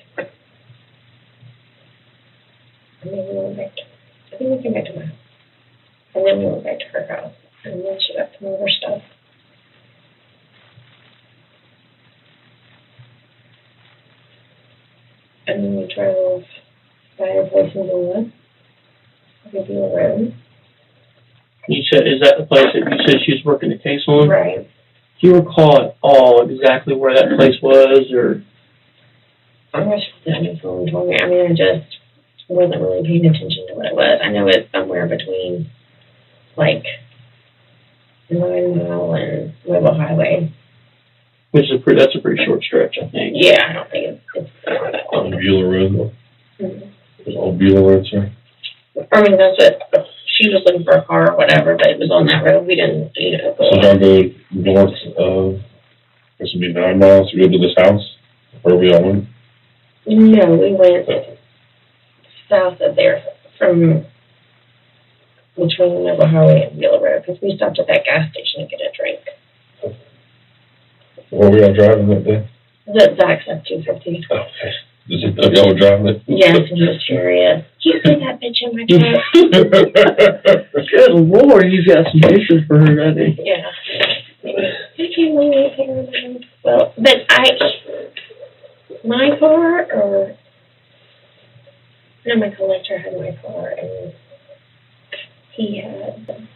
And then we went back I think we came back to my house. And then we went back to her house. And then she got some of her stuff. and then we drove by our place in Beulah, like Beulah Road. You said, is that the place that you said she was working the case on? Right. Do you recall at all exactly where that place was, or? I wish someone told me. I mean, I just wasn't really paying attention to what it was. I know it's somewhere between, like, 9 Mile and Mobile Highway. Which is that's a pretty short stretch, I think. Yeah, I don't think it's not that On long. Beulah Road, Mm-hmm. was on Beulah Road, sir? I mean, that's what she was looking for a car or whatever, but it was on that road. We didn't, go. So y'all go north of, this would be 9 miles to go to this house, where we all went? No, we went south of there from between Mobile Highway and Beulah Road because we stopped at that gas station to get a drink. Where were y'all driving that day? The Zach's up 250. Okay. Does it know y'all were driving it? Yes, and he was furious. You see that bitch in my truck? Good Lord, you got some issues for her, I think. Yeah. I can't believe I can't remember. Well, but my car, or, no, my collector had my car, and he had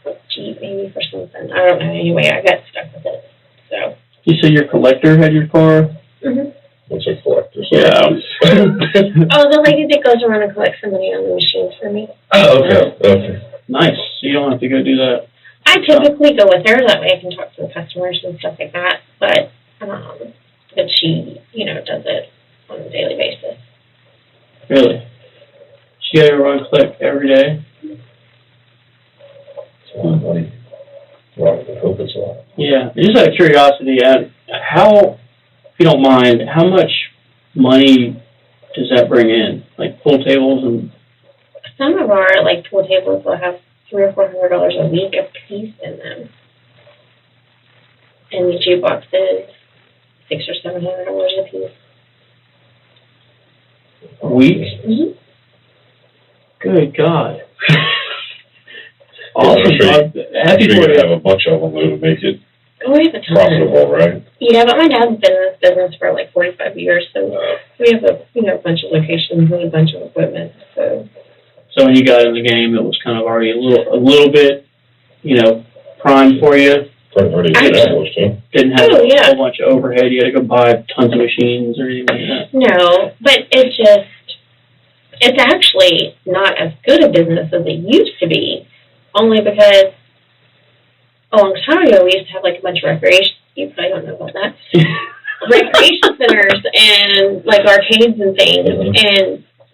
a Jeep maybe for something. I don't know. Anyway, I got stuck with it. So. You said your collector had your car? Mm-hmm. What's a collector? Yeah. Oh, the lady that goes around and collects the money on the machines for me. Oh, okay, okay. Nice. So you don't have to go do that. I typically go with her. That way I can talk to the customers and stuff like that. But she, does it on a daily basis. Really? She got to run collect every day? It's a lot of money. Well, I hope it's a lot. Yeah. Just out of curiosity, how, if you don't mind, how much money does that bring in? Like pool tables and... Some of our pool tables will have $300 or $400 a week a piece in them, and the jukeboxes $600 or $700 a piece. A week? Mm-hmm. Good God. I'm Awesome. sure you're going to have a bunch of them though to make it We have a ton. profitable, right? Yeah, but my dad's been in this business for 45 years, so we have a bunch of locations and a bunch of equipment. So when you got in the game, it was kind of already a little bit, primed for you. Already established, huh? Didn't have a whole bunch of overhead. You had to go buy tons of machines or anything like that. No, but it's actually not as good a business as it used to be, only because a long time ago we used to have a bunch of recreation, you probably don't know about that, recreation centers and arcades and things,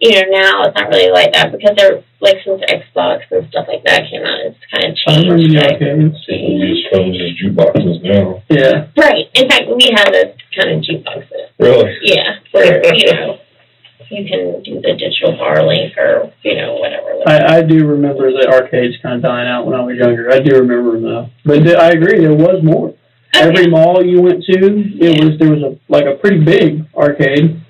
and now it's not really like that because they're since Xbox and stuff like that came out, it's kind of changed. I remember the arcades. People use phones as jukeboxes now. Yeah. Right. In fact, we have this kind of jukeboxes. Really? Yeah, where you can do the digital bar link or whatever. I do remember the arcades kind of dying out when I was younger. I do remember them though. But I agree, there was more. Okay. Every mall you went to, there was a pretty big arcade.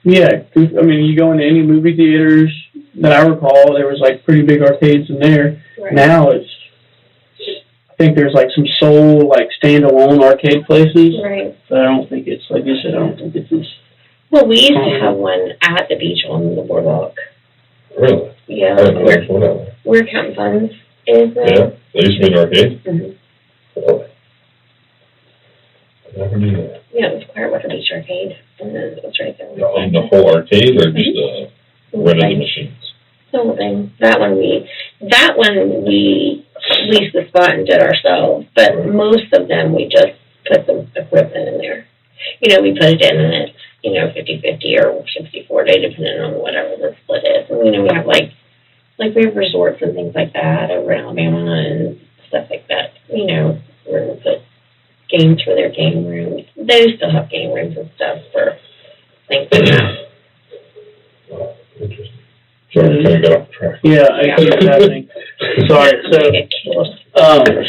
Yeah, I mean, you go into any movie theaters that I recall, there was pretty big arcades in there. Right. Now I think there's some sole standalone arcade places. Right. But I don't think it's like you said. I don't think it's as. Well, we used to have one at the beach on the boardwalk. Really? Yeah. I didn't know there's one out there. Where Counting Funds is. Yeah, they used to be an arcade? Mm-hmm. Really? I never knew that. Yeah, it was Clearwater Beach Arcade, and then it was right there. Y'all own the whole arcade or just rented the machines? The whole thing. That one we leased the spot and did ourselves, but most of them we just put some equipment in there. We put it in and it's 50-50 or 60-40 depending on whatever the split is. And we have we have resorts and things like that over in Alabama and stuff like that. Where we put games for their game rooms. They still have game rooms and stuff for things like that. Wow, interesting. Sorry, I kind of got off track. Yeah, I see what's happening. Sorry.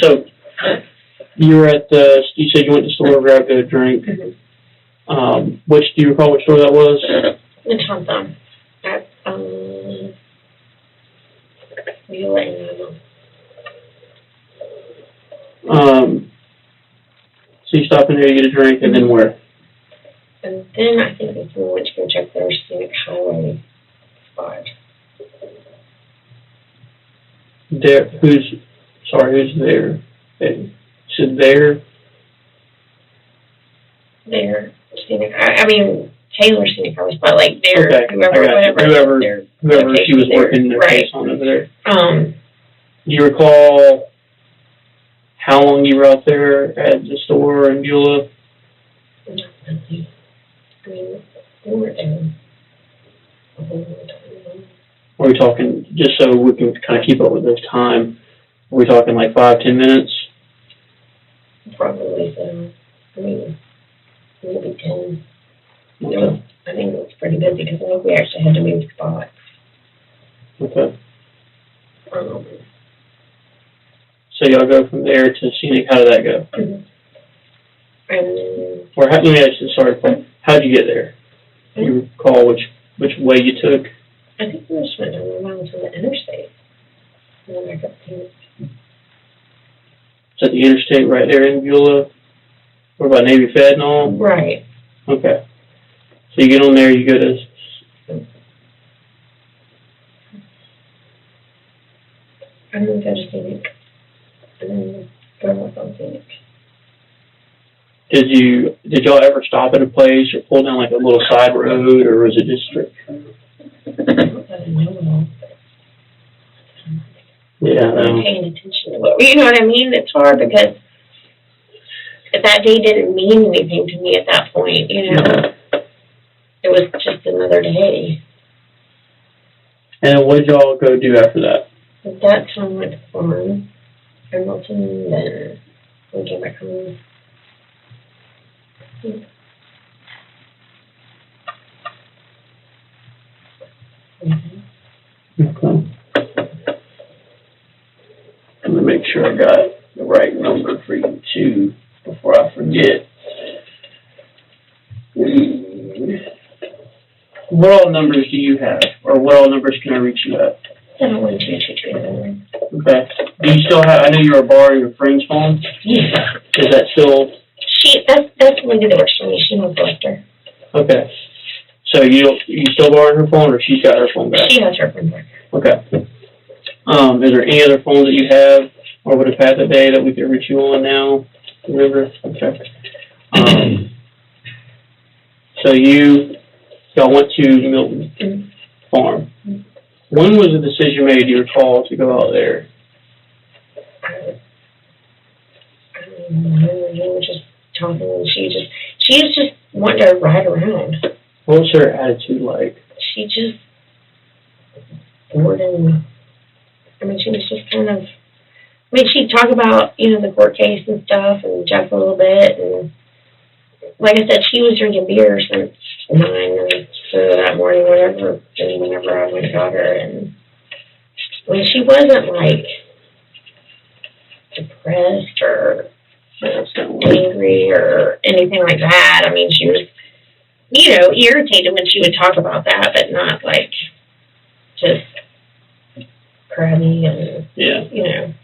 So you were at you said you went to the store, grabbed a drink. Mm-hmm. Do you recall which store that was? The Tom Thumb at Beulah and So you stopped in there to get a drink, and then where? then I think if we went to go check their scenic highway spot. There, who's there? They said there. Their scenic, I mean, Taylor's scenic highway spot, like their, Okay, whoever, I got you. whatever. Whoever she was location working the there. case on over there. Right. Do you recall how long you were out there at the store in Beulah? Not really. I mean, we were there a whole long time. Are we talking, just so we can kind of keep up with this time, are we talking like 5-10 minutes? Probably so. I mean, maybe 10. Okay. I think it was pretty busy because I think we actually had to move spots. Okay. Um, So y'all go from there to scenic. How did that go? and Or let me ask you, sorry, how did you get there? Do you recall which way you took? I think we just went down the mountain to the interstate. And then back up to Is that the interstate right there in Beulah? Or by Navy Fed and all? right. Okay. So you get on there, you go to... And then go to scenic. And then go up on scenic. Did y'all ever stop at a place or pull down like a little side road, or was it just strict? I don't know. Yeah, I'm not paying attention to what, you know what I mean? It's hard because that day didn't mean anything to me at that point, you know? It was just another day. And then what did y'all go do after that? At that time, I went to the farm, Hamilton, then we came back home. Okay. I'm gonna make sure I got the right number for you too before I forget. What all numbers do you have, or what all numbers can I reach you at? 71222. Okay. Do you still have? I know you were borrowing your friend's phone. Yeah. Is that still? That's the lady that works for me. She knows Lester. Okay. So you still borrowing her phone, or she's got her phone back? She has her phone back. Okay. Is there any other phone that you have or would have had today that we could reach you on now? Remember? Okay. So y'all went to Milton Farm. When was the decision made, do you recall, to go out there? I don't know. We were just talking, and she was just wanting to ride around. What was her attitude like? She just bored and, I mean, she was just kind of, I mean, she'd talk about, you know, the court case and stuff and joke a little bit. And like I said, she was drinking beer since 9 or so that morning, whenever I went and got her. And when she wasn't like depressed or angry or anything like that. I mean, she was, you know, irritated when she would talk about that, but not like just crabby and, you know.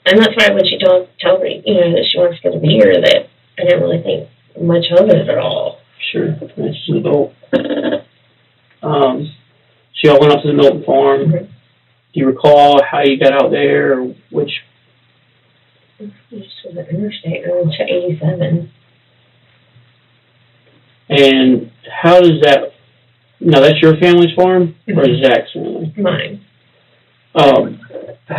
And that's why when she told me, you know, that she wants to go to beer, that I didn't really think much of it at all. Sure, that's an adult. So y'all went up to the Milton Farm. Mm-hmm. Do you recall how you got out there, or which? Just to the interstate, going to 87. And how does that? Now that's your family's farm, or is Zach's family? Mine. How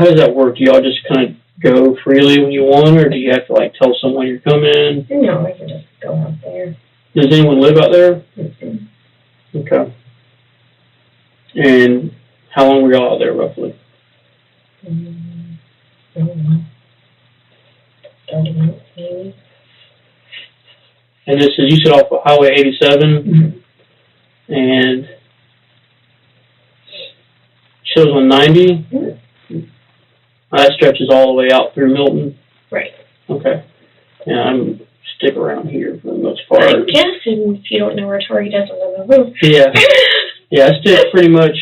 does that work? Do y'all just kind of go freely when you want, or do you have to like tell someone you're coming? No, I can just go out there. Does anyone live out there? Mm-hmm. Okay. And how long were y'all out there roughly? I don't know. 30 minutes maybe. And this is, you said, off of Highway 87, Mm-hmm. and shows on 90. Mm-hmm. That stretches all the way out through Milton. Right. Okay. Yeah, I'm stick around here for the most part. I guess if you don't know where Tori doesn't live, Yeah. Yeah, I stick pretty much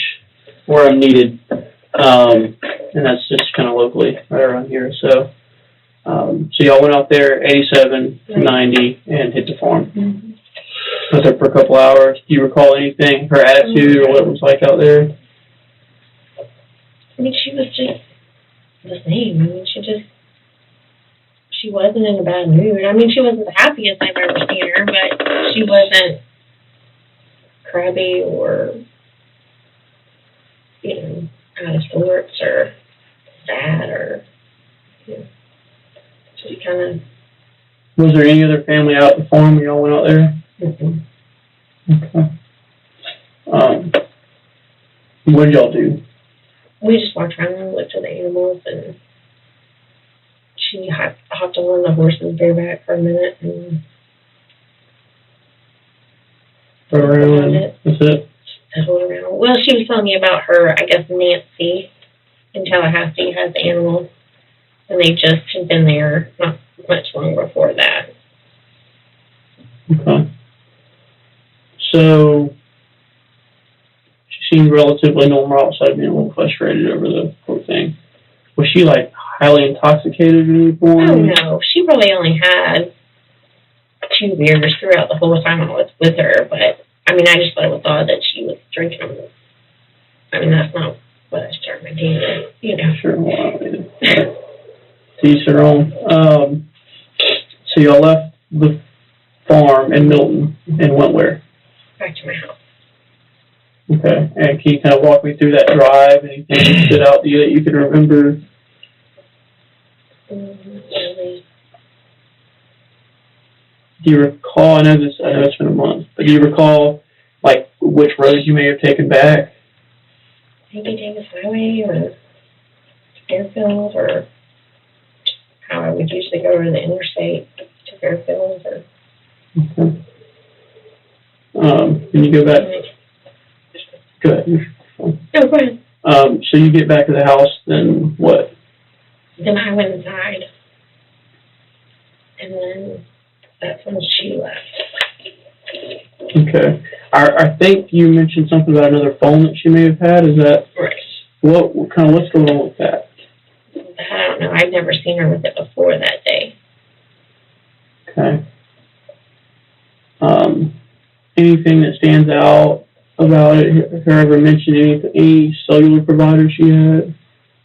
where I'm needed. And that's just kind of locally right around here. So y'all went out there 87 to 90 and hit the farm. Mm-hmm. with her for a couple hours. Do you recall anything, her attitude or what it was like out there? I mean, she was just the same. I mean, she wasn't in a bad mood. I mean, she wasn't the happiest I've ever seen her, but she wasn't crabby or, you know, out of sorts or sad or, you know, just kind of. Was there any other family out at the farm when y'all went out there? Mm-hmm. Okay. What did y'all do? We just walked around and looked at the animals, and she hopped on one of the horses bareback for a minute and Around, that's it? settled around. Well, she was telling me about her, I guess, Nancy in Tallahassee has animals, and they just had been there not much long before that. Okay. So, she seemed relatively normal outside being a little frustrated over the whole thing. Was she, like, highly intoxicated at any point? Oh, no. She really only had 2 beers throughout the whole time I was with her, but, I mean, I just thought it was odd that she was drinking. I mean, that's not what I started my day with, you know. Sure, well, I mean, to each their own. So y'all left the farm in Milton and went where? Back to my house. Okay, and can you kind of walk me through that drive? Anything that stood out to you that you can remember? Really. Do you recall, I know it's been a month, but do you recall, like, which roads you may have taken back? Maybe Davis Highway or Fairfield, or how I would usually go to the interstate to Fairfield. Or Okay. Can you go back? Go ahead. Oh, go ahead. So you get back to the house, then what? Then I went inside, and then that's when she left. Okay. I think you mentioned something about another phone that she may have had. Is that Right. what's going on with that? I don't know. I've never seen her with it before that day. Okay. Anything that stands out about it? Her ever mentioned any cellular provider she had?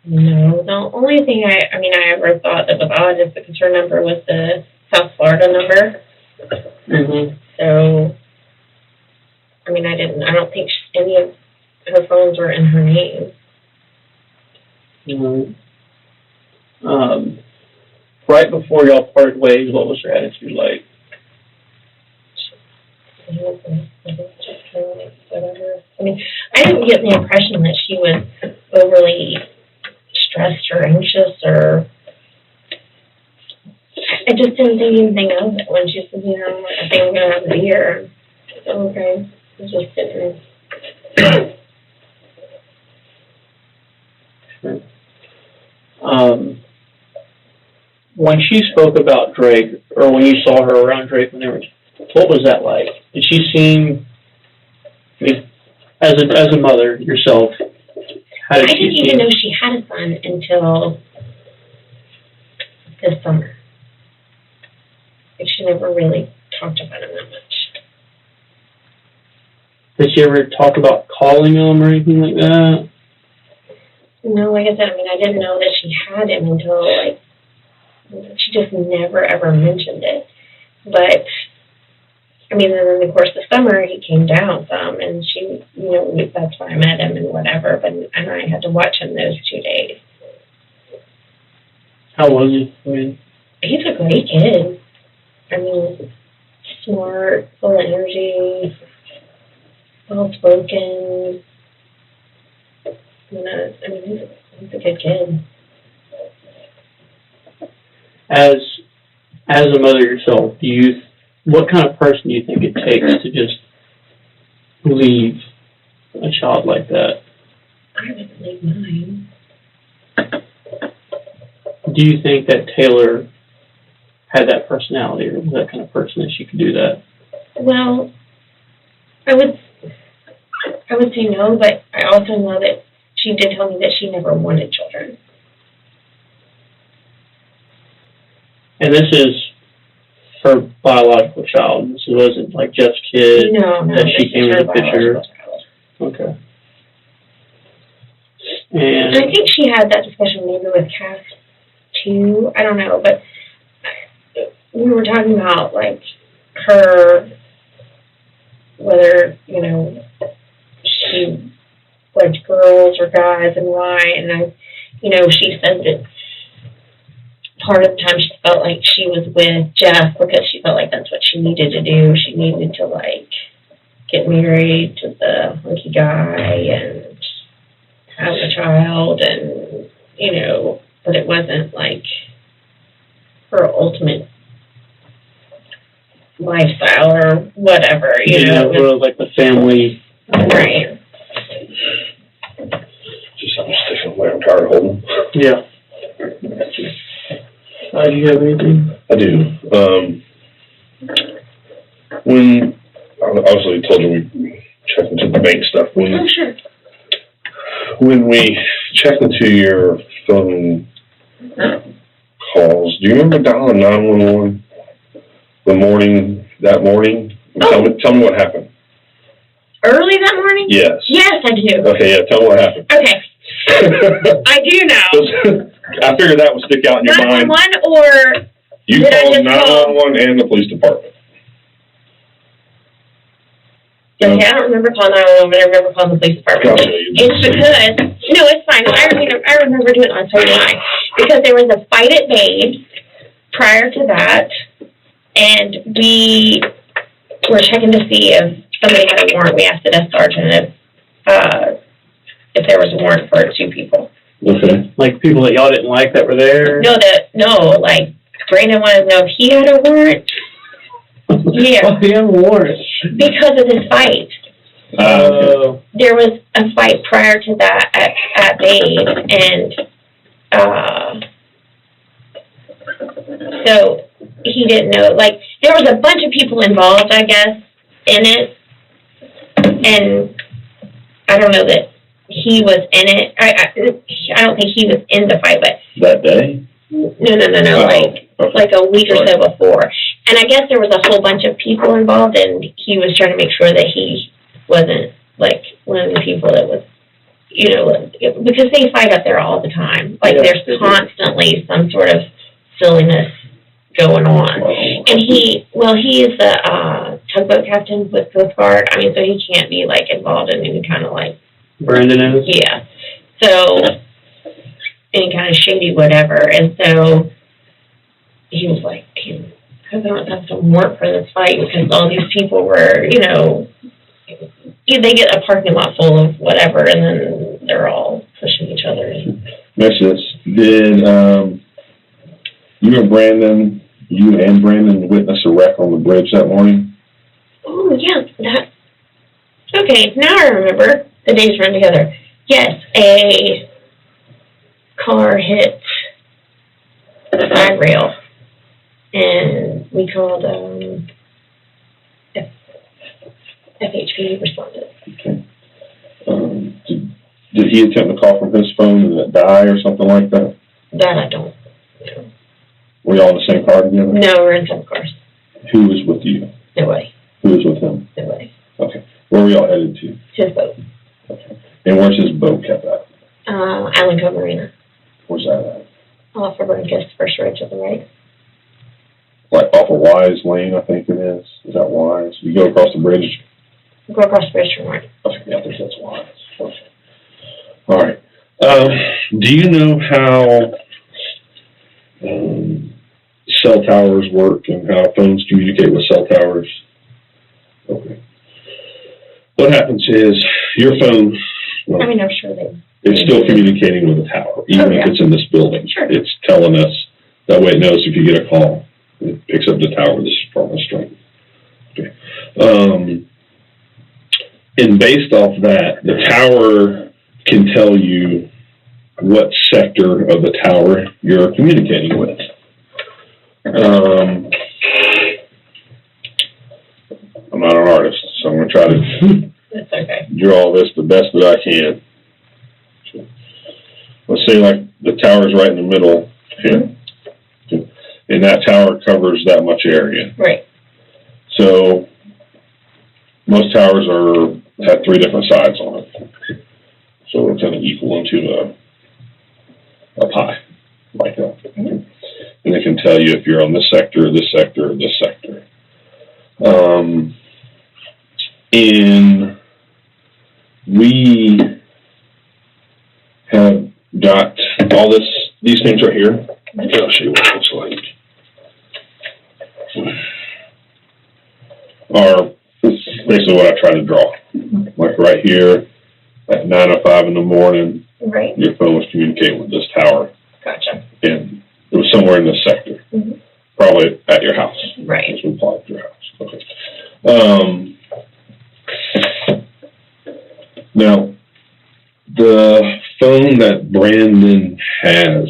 No. The only thing I ever thought that was odd is because her number was the South Florida number. Mm-hmm. So, I mean, I don't think any of her phones were in her name. Mm-hmm. Right before y'all parted ways, what was her attitude like? Whatever. I mean, I didn't get the impression that she was overly stressed or anxious, or I just didn't think anything of it when she said, you know, I think I'm going to have a beer. So, okay. I was just sitting there. When she spoke about Drake, or when you saw her around Drake, what was that like? Did she seem, I mean, as a mother yourself, how did I she didn't seem? even know she had a son until this summer. Like, she never really talked about him that much. Did she ever talk about calling him or anything like that? No, like I said, I mean, I didn't know that she had him until, like, she just never, ever mentioned it. But, I mean, then in the course of the summer, he came down some, and she, you know, that's why I met him and whatever, but and I had to watch him those 2 days. How was he? I mean, He's a great kid. I mean, smart, full of energy, well-spoken. You know, I mean, he's a good kid. as a mother yourself, what kind of person do you think it takes to just leave a child like that? I wouldn't leave mine. Do you think that Taylor had that personality, or was that kind of person that she could do that? Well, I would say no, but I also know that she did tell me that she never wanted children. And this is her biological child. This wasn't like Jeff's kid. No, that she came in the picture. biological child. Okay. And I think she had that discussion maybe with Cass too. I don't know, but we were talking about like her, whether she liked girls or guys and why. And she said that part of the time she felt like she was with Jeff because she felt like that's what she needed to do. She needed to like get married to the hunky guy and have a child, and but it wasn't like her ultimate lifestyle or whatever. It was like the family. Right. Just something sticking away. I'm tired of holding. Yeah. Do you have anything? I do. When obviously I told you we checked into the bank stuff. Oh, sure. When we checked into your phone calls, do you remember dialing 911 that morning? Oh. Tell me what happened. Early that morning? Yes. Yes, I do. Okay, yeah, tell me what happened. Okay. I do know. I figured that would stick out in your mind. 911 or You did I called just 911 and the police department. Okay, I don't remember calling 911, but I remember calling the police department. It's because, no, it's fine. I remember doing it. I'll tell you why. Because there was a fight at Babes prior to that, and we were checking to see if somebody had a warrant. We asked the desk sergeant if there was a warrant for 2 people. Okay. Like people that y'all didn't like that were there? No, like Brandon wanted to know if he had a warrant. Yeah. Oh, he had a warrant. Because of this fight. Okay. There was a fight prior to that at Babe, and so he didn't know. Like, there was a bunch of people involved, I guess, in it, and I don't know that he was in it. I don't think he was in the fight, but That day? no, Oh, like a week or so before. And I guess there was a whole bunch of people involved, and he was trying to make sure that he wasn't, like, one of the people that was, because they fight up there all the time. Like, there's constantly some sort of silliness going on. And he is the tugboat captain with Coast Guard. I mean, so he can't be, like, involved in any kind of, like... Brandon is? Yeah. So, any kind of shady whatever. And so... he was like, I don't have some warrant for this fight because all these people were, they get a parking lot full of whatever, and then they're all pushing each other. Makes sense. Did you and Brandon witness a wreck on the bridge that morning? Oh, yeah, okay, now I remember. The days run together. Yes, a car hit the side rail. And we called FHP responded. Okay. Did he attempt to call from his phone and it die or something like that? That I don't know. Were y'all in the same car together? No, we're in separate cars. Who was with you? Nobody. Who was with him? Nobody. Okay. Where were y'all headed to? His boat. Okay. And where's his boat kept at? Island Cove Marina. Where's that at? Off of Burncast, first right to the right. Like off of Wise Lane, I think it is. Is that Wise? You go across the bridge? Go across the bridge from right. Okay, yeah, I think that's Wise. Okay. All right. Do you know how cell towers work and how phones communicate with cell towers? Okay. What happens is your phone, I mean, I'm sure they... it's still communicating with the tower, even if it's in this building. Sure. It's telling us, that way it knows if you get a call, it picks up the tower, this is from a strength. Okay. And based off that, the tower can tell you what sector of the tower you're communicating with. I'm not an artist, so I'm going to try to That's okay. draw this the best that I can. Let's say like the tower's right in the middle here. And that tower covers that much area. Right. So most towers have 3 different sides on it. So it's kind of equal into a pie, like that. Mm-hmm. And they can tell you if you're on this sector, this sector, or this sector. And we have got all these things right here. I'll show you what it looks like. Are basically what I try to draw. Like right here, at 9:05 in the morning, Right. your phone was communicating with this tower. Gotcha. And it was somewhere in this sector. Mm-hmm. Probably at your house. Right. It's implied at your house. Okay. Now, the phone that Brandon has,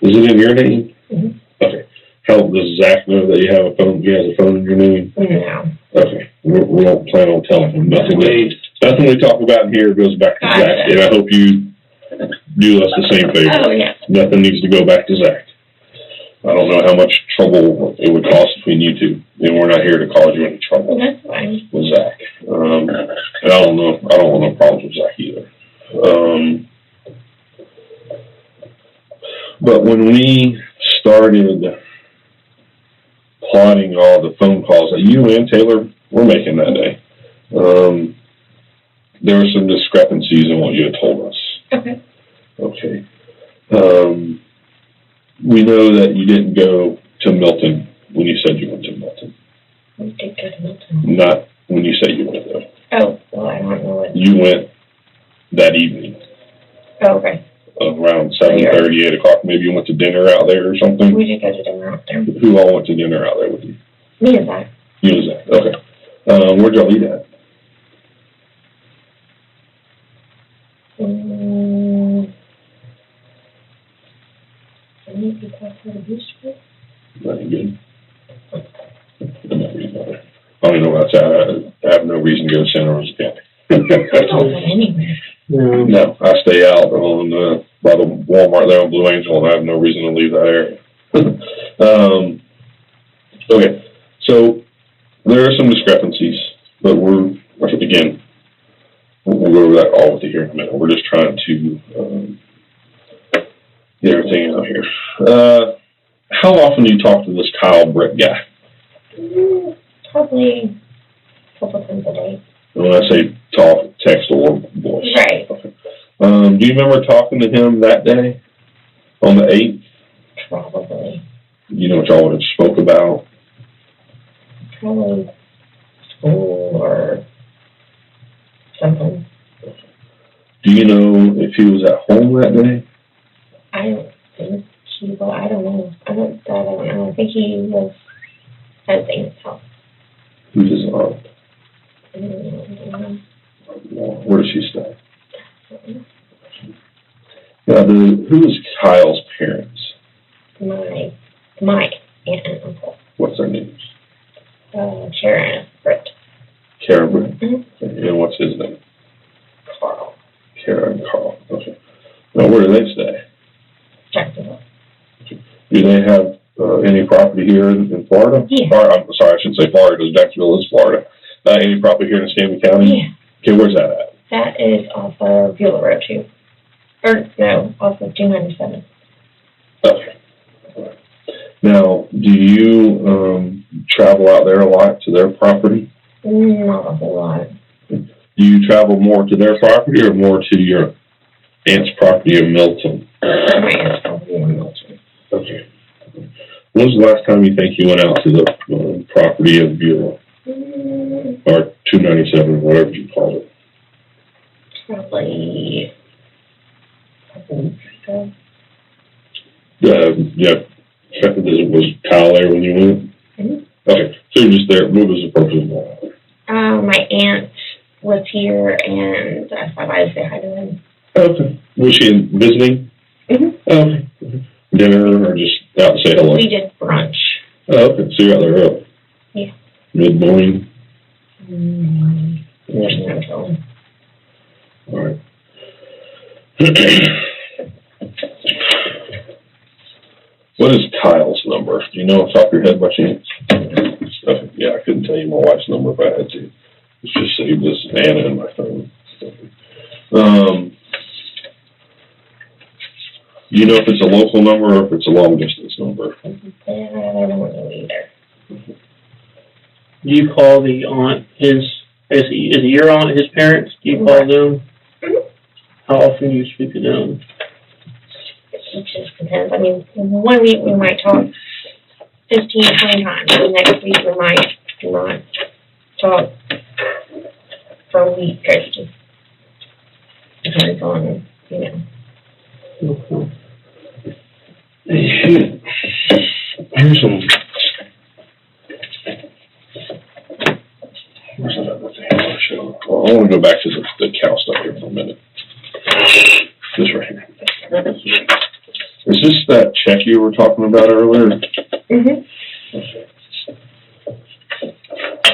is it in your name? Mm-hmm. Okay. How does Zach know that you have a phone? He has a phone in your name? No. Okay. We don't plan on telling him. Nothing we talk about in here goes back to Gotcha. Zach. And I hope you do us the same favor. Oh, yeah. Nothing needs to go back to Zach. I don't know how much trouble it would cost if we need to. And we're not here to cause you any trouble That's fine. with Zach. And I don't want no problems with Zach either. But when we started plotting all the phone calls that you and Taylor were making that day, there were some discrepancies in what you had told us. Okay. Okay. We know that you didn't go to Milton when you said you went to Milton. We did go to Milton. Not when you said you went though. Oh, well, I don't know what. You went that evening. Oh, okay. Around 7:30, 8 o'clock. Maybe you went to dinner out there or something. We did go to dinner out there. Who all went to dinner out there with you? Me and Zach. You and Zach. Okay. Where'd y'all eat at? Maybe across the bistro? That ain't good. I'm not reading about it. I don't even know what that's at. I have no reason to go to Santa Rosa County. I don't go anywhere. No, I stay out on by the Walmart there on Blue Angel, and I have no reason to leave that area. Okay, so there are some discrepancies, but we'll go over that all with you here in a minute. We're just trying to get everything out here. How often do you talk to this Kyle Britt guy? Probably a couple times a day. When I say talk, text, or voice. Right. Okay. Do you remember talking to him that day on the 8th? Probably. You know what y'all would have spoke about? Probably school or something. Do you know if he was at home that day? I don't think he was. I don't know. I don't know. I think he was at Zane's house. Who's his aunt? Where does she stay? Now, who is Kyle's parents? My aunt and uncle. What's their names? Sharon and Britt. Karen Britt. Mm-hmm. And what's his name? Carl. Karen and Carl. Okay. Now, where do they stay? Jacksonville. Do they have any property here in Florida? Yeah. I'm sorry, I shouldn't say Florida because Jacksonville is Florida. Any property here in Escambia County? Yeah. Okay, where's that at? That is off of Beulah Road, too. Or, no, off of 297. Okay. Now, do you travel out there a lot to their property? Not a whole lot. Do you travel more to their property or more to your aunt's property in Milton? My aunt's probably in Milton. Okay. When was the last time you think you went out to the property of Beulah? Or 297, whatever you call it? Probably a couple weeks ago. Yeah. Was Kyle there when you went? Mm-hmm. Okay. So you're just there. What was the purpose of that? My aunt was here, and I thought I'd say hi to him. Okay. Was she visiting? Mm-hmm. Okay. Dinner or just out to say hello? We did brunch. Oh, okay. So you're out there early? Yeah. Mid-morning? There's no telling. All right. What is Kyle's number? number? Do you know off the top of your head by chance? Yeah, I couldn't tell you my wife's number if I had to. It's just saved as Anna in my phone. Do you know if it's a local number or if it's a long distance number? I don't know either. Do you call the aunt, is it your aunt, his parents? Do you call them? How often do you speak to them? It just depends. I mean, 1 week we might talk 15, 20 times. The next week we might not talk for a week. It just depends on, you know. Okay. Here's some. Where's that other thing I want to show? Well, I want to go back to the cow stuff here for a minute. This right here. Is this that check you were talking about earlier? Mm-hmm.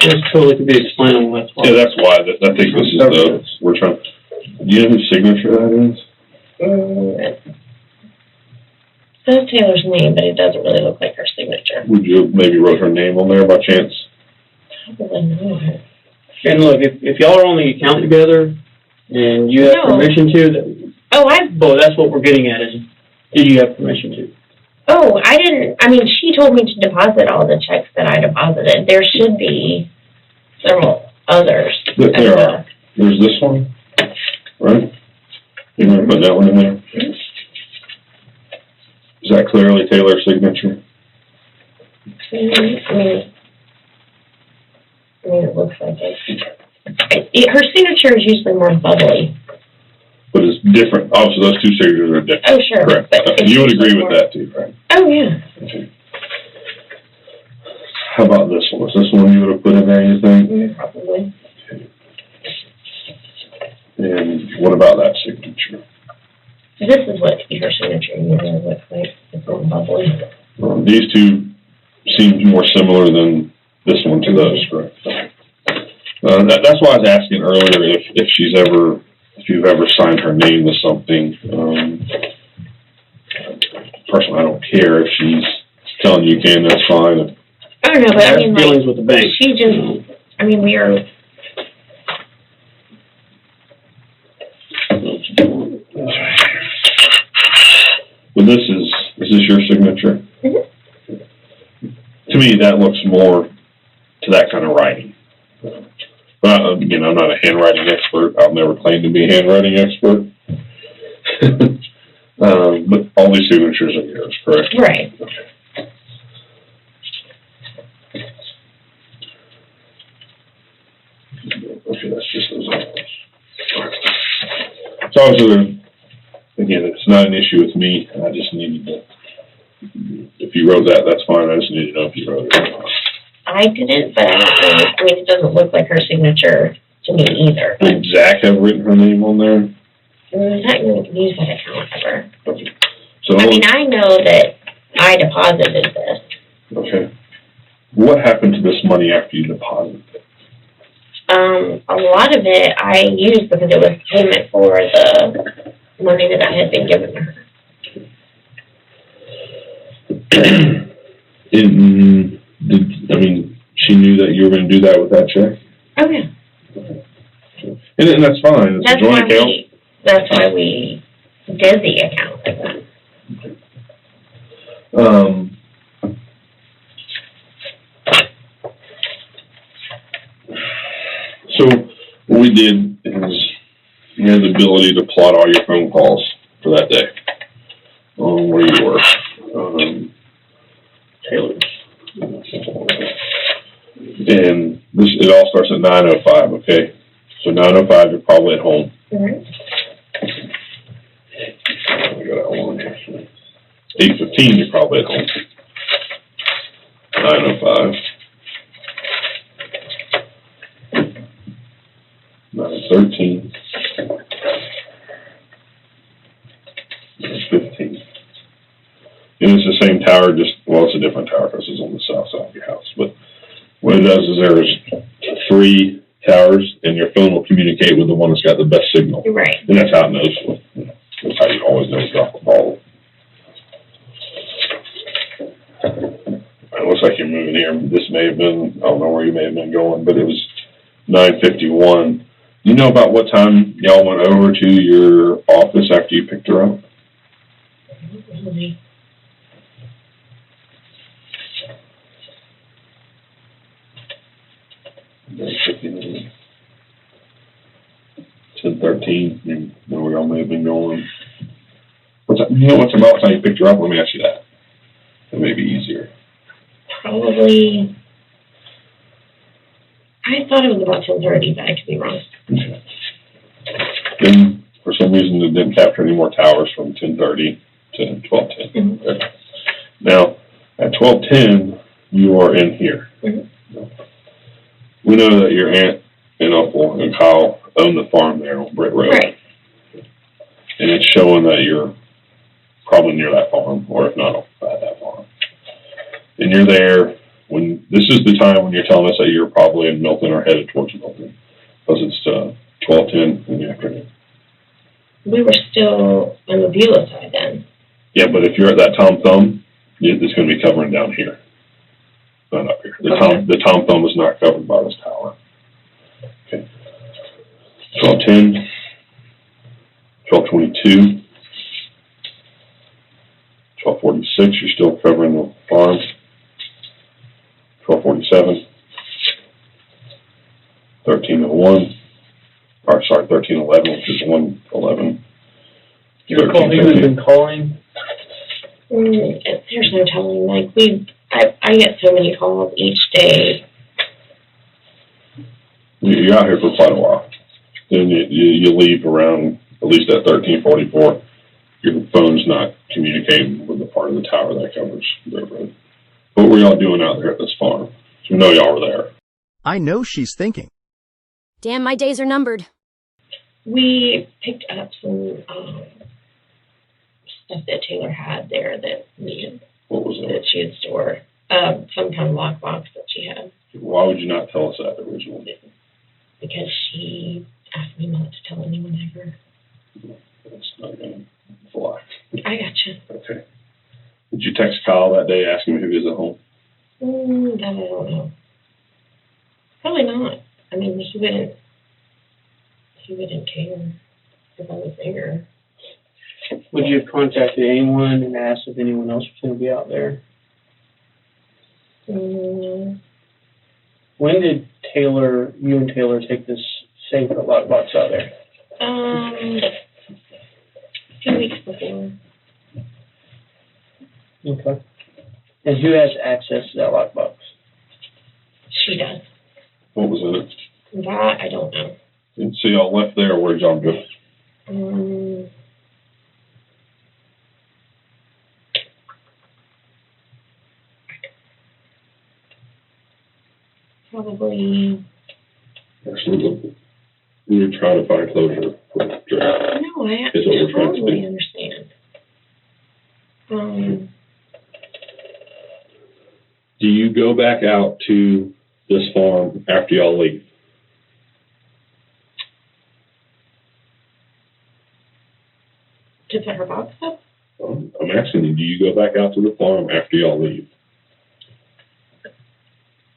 This totally could be explainable, that's why. Yeah, that's why. I think this is we're trying. Do you know whose signature that is? It says Taylor's name, but it doesn't really look like her signature. Would you have maybe wrote her name on there by chance? Probably not. And look, if y'all are on the account together, and you have permission to, that's what we're getting at, is, did you have permission to? Oh, I didn't, I mean, she told me to deposit all the checks that I deposited. There should be several others. There are. There's this one, right? You want to put that one in there? Is that clearly Taylor's signature? I mean, it looks like it. Her signature is usually more bubbly. But it's different. Obviously, those two signatures are different. Oh, sure. Correct. But you would agree with that, too, right? Oh, yeah. Okay. How about this one? Is this one you would have put in there, you think? Probably. Okay. And what about that signature? This is what her signature usually looks like. It's all bubbly. These two seem more similar than this one to those, correct? That's why I was asking earlier if you've ever signed her name to something. Personally, I don't care if she's telling you can. That's fine. I don't know, but I mean, dealings with the bank. She just. I mean, we are. Well, this is this your signature? Mm-hmm. To me, that looks more to that kind of writing. But again, I'm not a handwriting expert. I'll never claim to be a handwriting expert. But all these signatures are yours, correct? Right. Okay. Okay, that's just those others. So obviously, again, it's not an issue with me. I just needed to. If you wrote that, that's fine. I just need to know if you wrote it or not. I didn't, but I don't know. I mean, it doesn't look like her signature to me either. Did Zach have written her name on there? Not going to use that account ever. So I mean, I know that I deposited this. Okay. What happened to this money after you deposited it? A lot of it I used because it was payment for the money that I had been given to her. She knew that you were going to do that with that check? Oh, yeah. And that's fine. It's a joint account. That's why we did the account like that. So what we did is you had the ability to plot all your phone calls for that day on where you were. Taylor's. And it all starts at 9:05, okay? So 9:05, you're probably at home. Mm-hmm. I got that one here. 8:15, you're probably at home. 9:05. 9:13. 9:15. And it's the same tower, it's a different tower because it's on the south side of your house. But what it does is there's 3 towers, and your phone will communicate with the one that's got the best signal. Right. And that's how it knows. That's how you always know to drop the ball. looks like you're moving here. This may have been, I don't know where you may have been going, but it was 9:51. Do you know about what time y'all went over to your office after you picked her up? Not really. $9:50, 10:13. You know where y'all may have been going. You know what's about time you picked her up? Let me ask you that. That may be easier. Probably. I thought it was about 10:30, but I could be wrong. Okay. Then, for some reason, it didn't capture any more towers from 10:30 to 12:10. Mm-hmm. Okay. Now, at 12:10, you are in here. Mm-hmm. We know that your aunt and uncle and Kyle own the farm there on Britt Road. Right. And it's showing that you're probably near that farm, or if not at that farm. And you're there when, this is the time when you're telling us that you're probably in Milton or headed towards Milton, because it's 12:10 in the afternoon. We were still on the Beulah side then. Yeah, but if you're at that Tom Thumb, it's going to be covering down here, not up here. The Tom Thumb is not covered by this tower. Okay. 12:10, 12:22, 12:46. You're still covering the farm. 12:47, 13:01. Or sorry, 13:11, which is 1:11. Do you recall who had been calling? There's no telling. Like I get so many calls each day. You're out here for quite a while. Then you leave around, at least at 13:44. Your phone's not communicating with the part of the tower that covers the road. What were y'all doing out there at this farm? So we know y'all were there. I know she's thinking. Damn, my days are numbered. We picked up some stuff that Taylor had there that What was that it? she had stored. Some kind of lockbox that she had. Why would you not tell us that originally? Because she asked me not to tell anyone ever. That's not going to fly. I gotcha. Okay. Did you text Kyle that day asking him if he was at home? That I don't know. Probably not. I mean, he wouldn't care if I was there. Would you have contacted anyone and asked if anyone else was going to be out there? No. When did you and Taylor take this safe lockbox out there? A few weeks before. Okay. And who has access to that lockbox? She does. What was in it? That I don't know. And so y'all left there, or where'd y'all go? Probably. Actually, we were trying to find closure for the draft. No, I Is what we're trying to totally do. understand. Do you go back out to this farm after y'all leave? To put her box up? I'm asking you, do you go back out to the farm after y'all leave?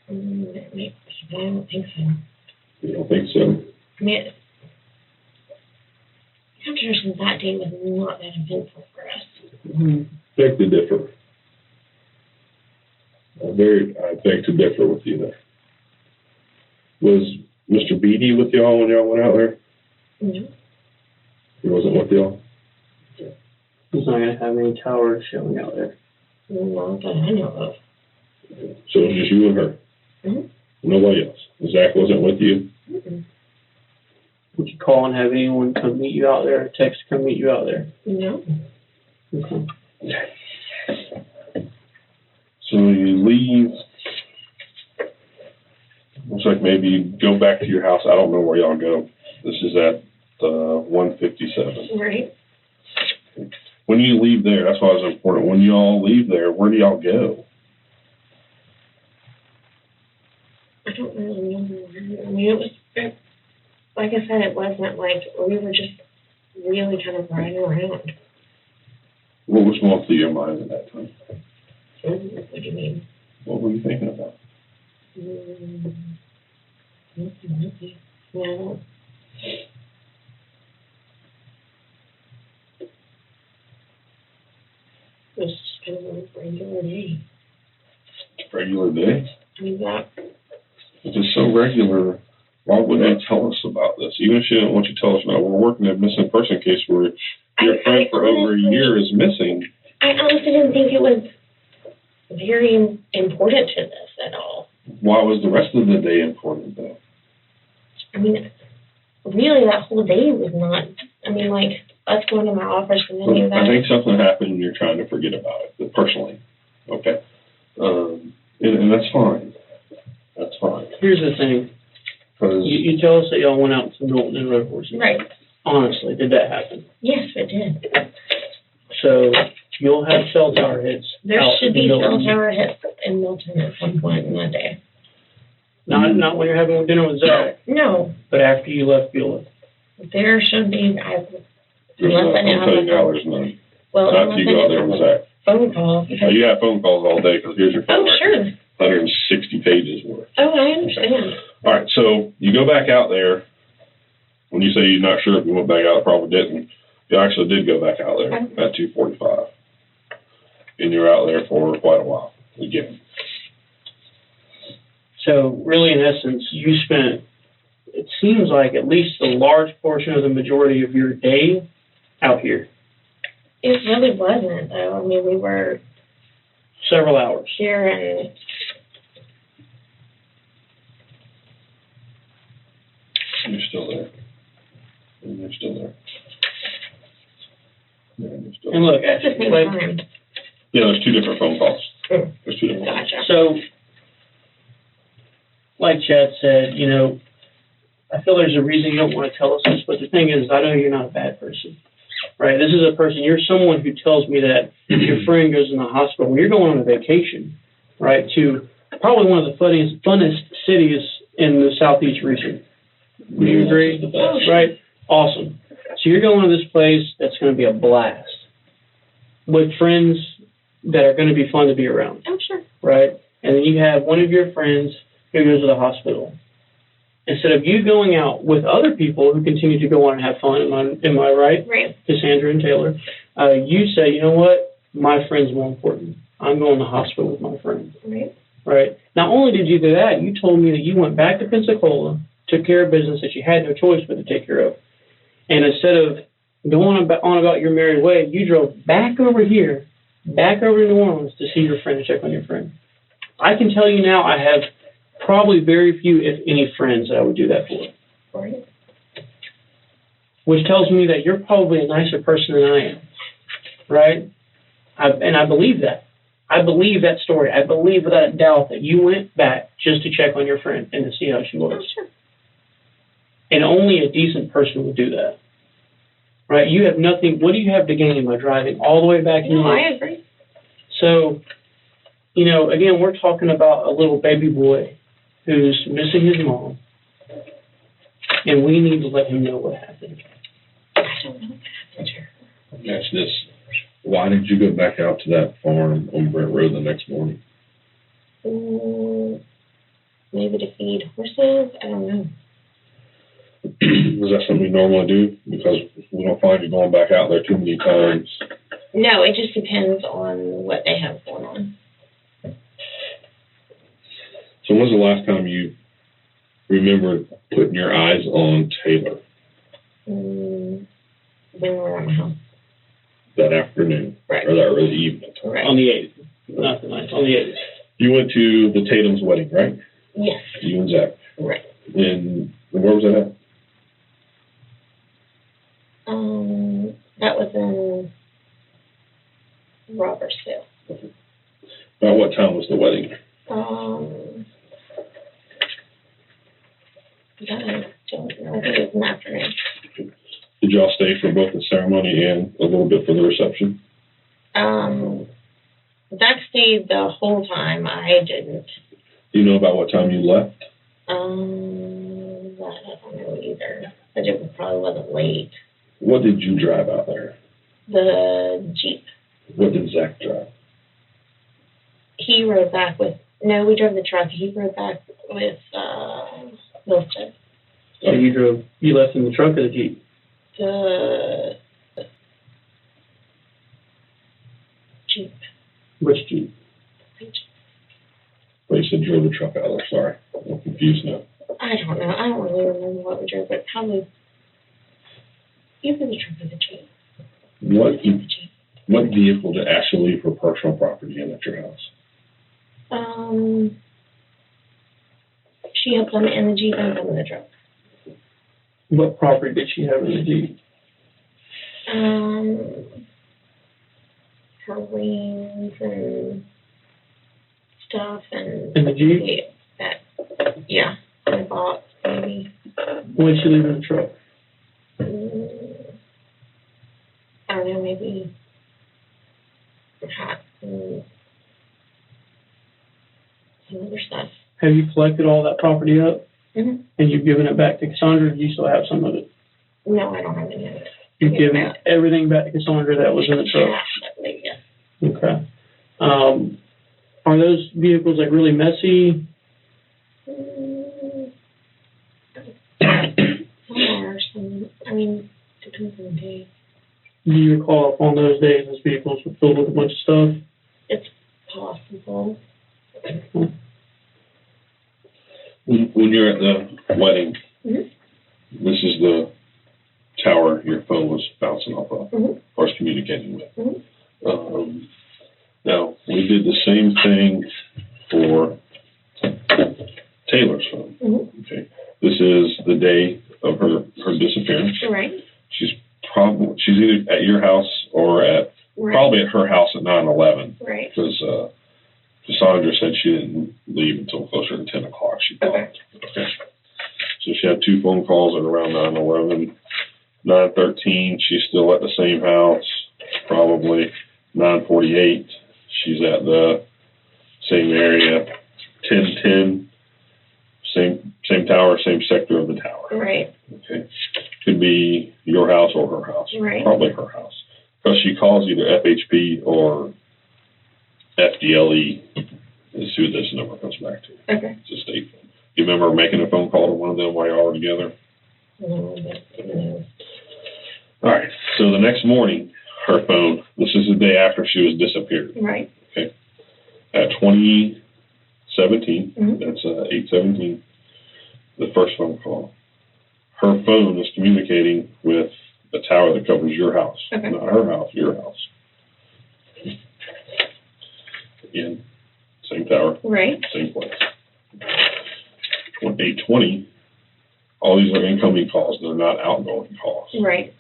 I don't think so. You don't think so? I mean, after that day was not that eventful for us. Beg to differ. I beg to differ with you there. Was Mr. Beatty with y'all when y'all went out there? No. He wasn't with y'all? He's not going to have any towers showing out there. Not that I know of. So it was just you and her? Mm-hmm. Nobody else? Zach wasn't with you? Mm-mm. Would you call and have anyone come meet you out there, or text to come meet you out there? No. Okay. So you leave. Looks like maybe you go back to your house. I don't know where y'all go. This is at 157. Right. When you leave there, that's why it was important. When y'all leave there, where do y'all go? I don't really remember. I mean, like I said, it wasn't like, we were just really kind of riding around. What was going through your mind at that time? What do you mean? What were you thinking about? Well, it was just kind of a regular day. Regular day? I mean, that, If it's so regular, why wouldn't you tell us about this? Even if she didn't want you to tell us, no, we're working a missing person case where your friend for over a year is missing. I honestly didn't think it was very important to this at all. Why was the rest of the day important, though? I mean, really, that whole day was not, I mean, like, us going to my office and any of that. I think something happened and you're trying to forget about it, personally. Okay. And that's fine. That's fine. Here's the thing. You tell us that y'all went out to Milton and rode horses. Right. Honestly, did that happen? Yes, it did. So you'll have cell tower hits. There out should in be cell Milton. tower hits in Milton at some point in that day. Not when you're having dinner with Zach, No, but after you left Beulah. there should be, There's Unless not, I I'm know telling you how now, there's none. well, Not unless you I go out there have with a Zach. phone call. Oh, Because, you have phone calls all day because here's your phone oh, record. sure. 160 pages worth. Oh, I understand. All right, so you go back out there. When you say you're not sure if you went back out, probably didn't. You actually did go back out there at 2:45, and you were out there for quite a while again. So really, in essence, you spent, it seems like, at least a large portion of the majority of your day out here. It really wasn't, though. I mean, we were Several hours. here and You're still there. And you're still there. Yeah, you're still And there. look, at the same like, time. Yeah, there's two different phone calls. Mm. There's two different calls. Gotcha. so, like Chad said, you know, I feel there's a reason you don't want to tell us this, but the thing is, I know you're not a bad person, right? This is a person, you're someone who tells me that your friend goes in the hospital when you're going on a vacation, right, to probably one of the funnest cities in the Southeast region. Do you agree? The best. Right? Awesome. So you're going to this place that's going to be a blast with friends that are going to be fun to be around, Oh, sure. right? And then you have one of your friends who goes to the hospital. Instead of you going out with other people who continue to go on and have fun, am I right? Right. Cassandra and Taylor, you say, you know what? My friend's more important. I'm going to the hospital with my friend, Right. right? Not only did you do that, you told me that you went back to Pensacola, took care of business that you had no choice but to take care of. And instead of going on about your merry way, you drove back over here, back over to New Orleans to see your friend and check on your friend. I can tell you now I have probably very few, if any, friends that I would do that for. Right. Which tells me that you're probably a nicer person than I am, right? And I believe that. I believe that story. I believe without a doubt that you went back just to check on your friend and to see how she Oh, was. sure. And only a decent person would do that, right? You have nothing. What do you have to gain by driving all the way back? No, I agree. So, you know, again, we're talking about a little baby boy who's missing his mom, and we need to let him know what happened. I don't know what happened to her. That's this. Why did you go back out to that farm on Brent Road the next morning? Maybe to feed horses? I don't know. Was that something you normally do? Because we don't find you going back out there too many times. No, it just depends on what they have going on. So when's the last time you remember putting your eyes on Taylor? When we were at my house. That afternoon? Right. Or that early evening time? Right. On the 8th, not the 9th, on the 8th. You went to the Tatum's wedding, right? Yes. You and Zach. Right. And where was that at? That was in Robertsville. About what time was the wedding? I don't know. I think it was an afternoon. Did y'all stay for both the ceremony and a little bit for the reception? Zach stayed the whole time. I didn't. Do you know about what time you left? That I don't know either. But it probably wasn't late. What did you drive out there? The Jeep. What did Zach drive? He rode back with No, we drove the truck. He rode back with Milstead. So you left in the trunk of the Jeep? The Jeep. Which Jeep? But you said drove the truck out there, sorry. I'm confused now. I don't know. I don't really remember what we drove, but probably either the truck or the Jeep. What vehicle did Ashley leave her personal property in at your house? She had some in the Jeep and some in the truck. What property did she have in the Jeep? Her wings and stuff and In the Jeep? Yeah, I bought maybe. What did she leave in the truck? I don't know, maybe hats and some other stuff. Have you collected all that property up? Mm-hmm. And you've given it back to Cassandra, or do you still have some of it? No, I don't have any of it. You've given everything back to Cassandra that was in the truck? Yeah. Okay. Are those vehicles like really messy? Some are, some, I mean, depends on the day. Do you recall on those days those vehicles were filled with a bunch of stuff? It's possible. When you're at the wedding, Mm-hmm. this is the tower your phone was bouncing off of, Mm-hmm. or was communicating with. Mm-hmm. Now, we did the same thing for Taylor's phone. Mm-hmm. Okay, this is the day of her disappearance. Right. She's either at your house or probably at her house at 9/11. Right. Because Cassandra said she didn't leave until closer to 10 o'clock. She thought. Okay. So she had 2 phone calls at around 9/11. 9:13, she's still at the same house. Probably 9:48, she's at the same area. 10:10, same tower, same sector of the tower. Right. Okay. Could be your house or her house. Right. Probably her house. Because she calls either FHP or FDLE is who this number comes back to. Okay. It's a state phone. You remember making a phone call to one of them while y'all were together? No, no. All right. So the next morning, her phone, this is the day after she was disappeared. Right. Okay. At 2017, Mm-hmm. that's 8/17, the first phone call. Her phone is communicating with the tower that covers your house. Okay. Not her house, your house. Again, same tower, Right. same place. 8:20, all these are incoming calls. They're not outgoing calls. Right.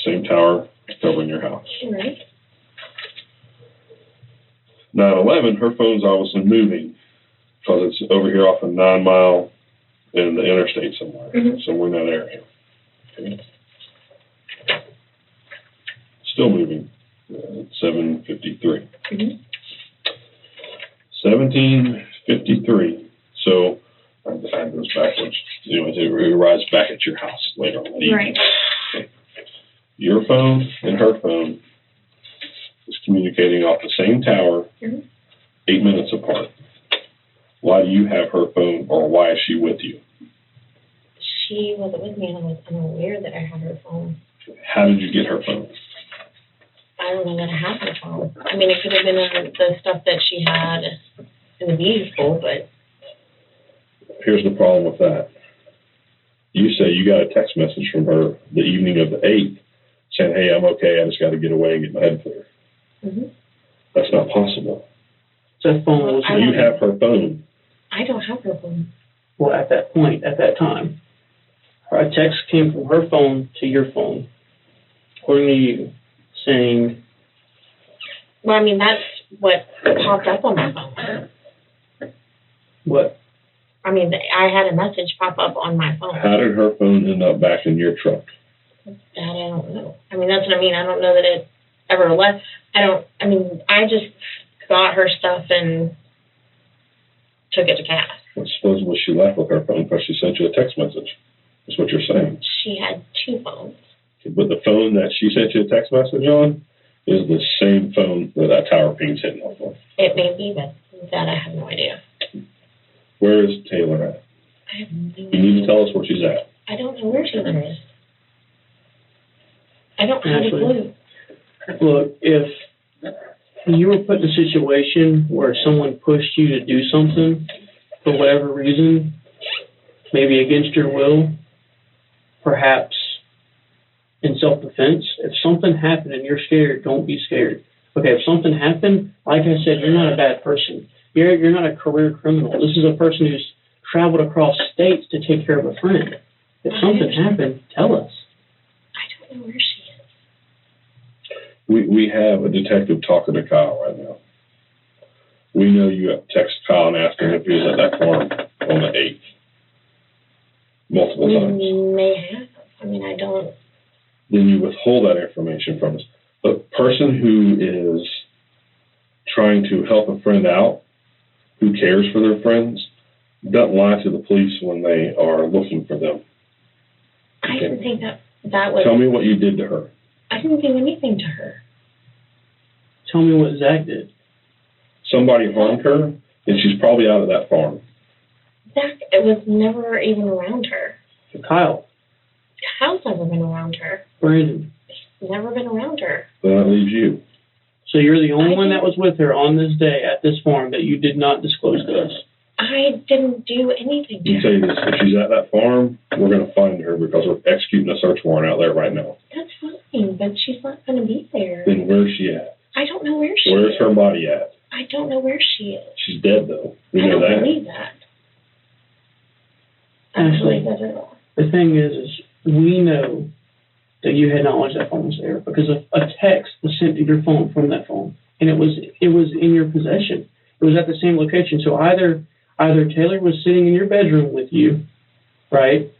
Same tower covering your house. Right. 9/11, her phone's obviously moving because it's over here off a 9 Mile in the interstate somewhere. Mm-hmm. Somewhere in that area. Okay. Still moving. 7:53. Mm-hmm. 17:53. So I had those backwards. Anyways, it arrives back at your house later on that evening. Right. Okay. Your phone and her phone is communicating off the same tower, Mm-hmm. 8 minutes apart. Why do you have her phone, or why is she with you? She wasn't with me, and I was unaware that I had her phone. How did you get her phone? I don't know that I have her phone. I mean, it could have been the stuff that she had in the vehicle, but Here's the problem with that. You say you got a text message from her the evening of the 8th saying, hey, I'm okay, I just got to get away and get my head clear. mm-hmm. That's not possible. That phone was, So you have her phone. I don't have her phone. well, at that point, at that time, a text came from her phone to your phone, according to you, saying, Well, I mean, that's what popped up on my phone. what? I mean, I had a message pop up on my phone. How did her phone end up back in your truck? That I don't know. I mean, that's what I mean. I don't know that it ever left. I just got her stuff and took it to CAS. Well, supposedly she left with her phone because she sent you a text message. That's what you're saying. She had 2 phones. But the phone that she sent you a text message on is the same phone that tower ping's hitting off of. It may be, but that, I have no idea. Where is Taylor at? I have no You idea. need to tell us where she's at. I don't know where Taylor is. I don't have a Ashley. clue. Look, if you were put in a situation where someone pushed you to do something for whatever reason, maybe against your will, perhaps in self-defense, if something happened and you're scared, don't be scared. Okay, if something happened, like I said, you're not a bad person. You're not a career criminal. This is a person who's traveled across states to take care of a friend. If something happened, tell us. I don't know where she is. We have a detective talking to Kyle right now. We know you have texted Kyle and asked him if he was at that farm on the 8th. Multiple times. May have. I mean, I don't. Then you withhold that information from us. The person who is trying to help a friend out, who cares for their friends, doesn't lie to the police when they are looking for them. I didn't think that was. Tell me what you did to her. I didn't do anything to her. Tell me what Zach did. Somebody harmed her, and she's probably out of that farm. Zach, it was never even around her. Kyle. Kyle's never been around her. Brandon. He's never been around her. Then that leaves you. So you're the only one that was with her on this day at this farm that you did not disclose to us. I didn't do anything to You her. say this, if she's at that farm, we're going to find her because we're executing a search warrant out there right now. That's fine, but she's not going to be there. Then where's she at? I don't know where she Where's is. her body at? I don't know where she is. She's dead, though. We I know don't that. believe that. I don't Ashley. believe that at all. The thing is we know that you had knowledge that phone was there because a text was sent to your phone from that phone, and it was in your possession. It was at the same location. So either Taylor was sitting in your bedroom with you, right,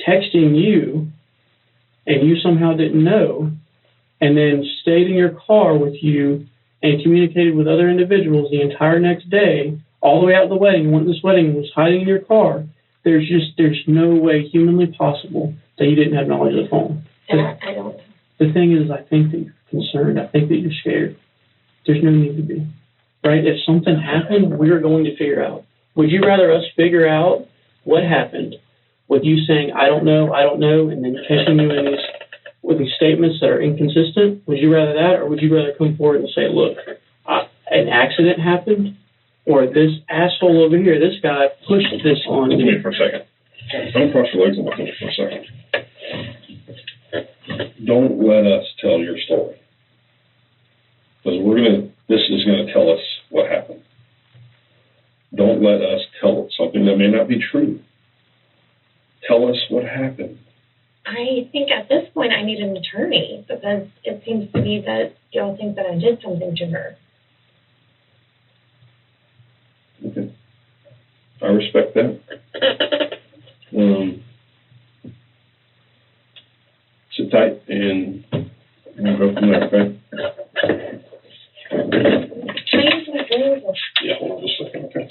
texting you, and you somehow didn't know, and then stayed in your car with you and communicated with other individuals the entire next day, all the way out to the wedding. When this wedding was hiding in your car, there's no way humanly possible that you didn't have knowledge of the phone. That I don't know. The thing is, I think that you're concerned. I think that you're scared. There's no need to be. Right? If something happened, we're going to figure out. Would you rather us figure out what happened with you saying, I don't know, and then catching you in with these statements that are inconsistent? Would you rather that, or would you rather come forward and say, look, an accident happened, or this asshole over here, this guy pushed this on Look at me? me for a second. Don't cross your legs and look at me for a second. Don't let us tell your story. Because this is going to tell us what happened. Don't let us tell something that may not be true. Tell us what happened. I think at this point I need an attorney because it seems to me that y'all think that I did something to her. Okay. I respect that. Sit tight and we'll go from there, okay? Can I use my phone? Yeah, hold on just a second, okay?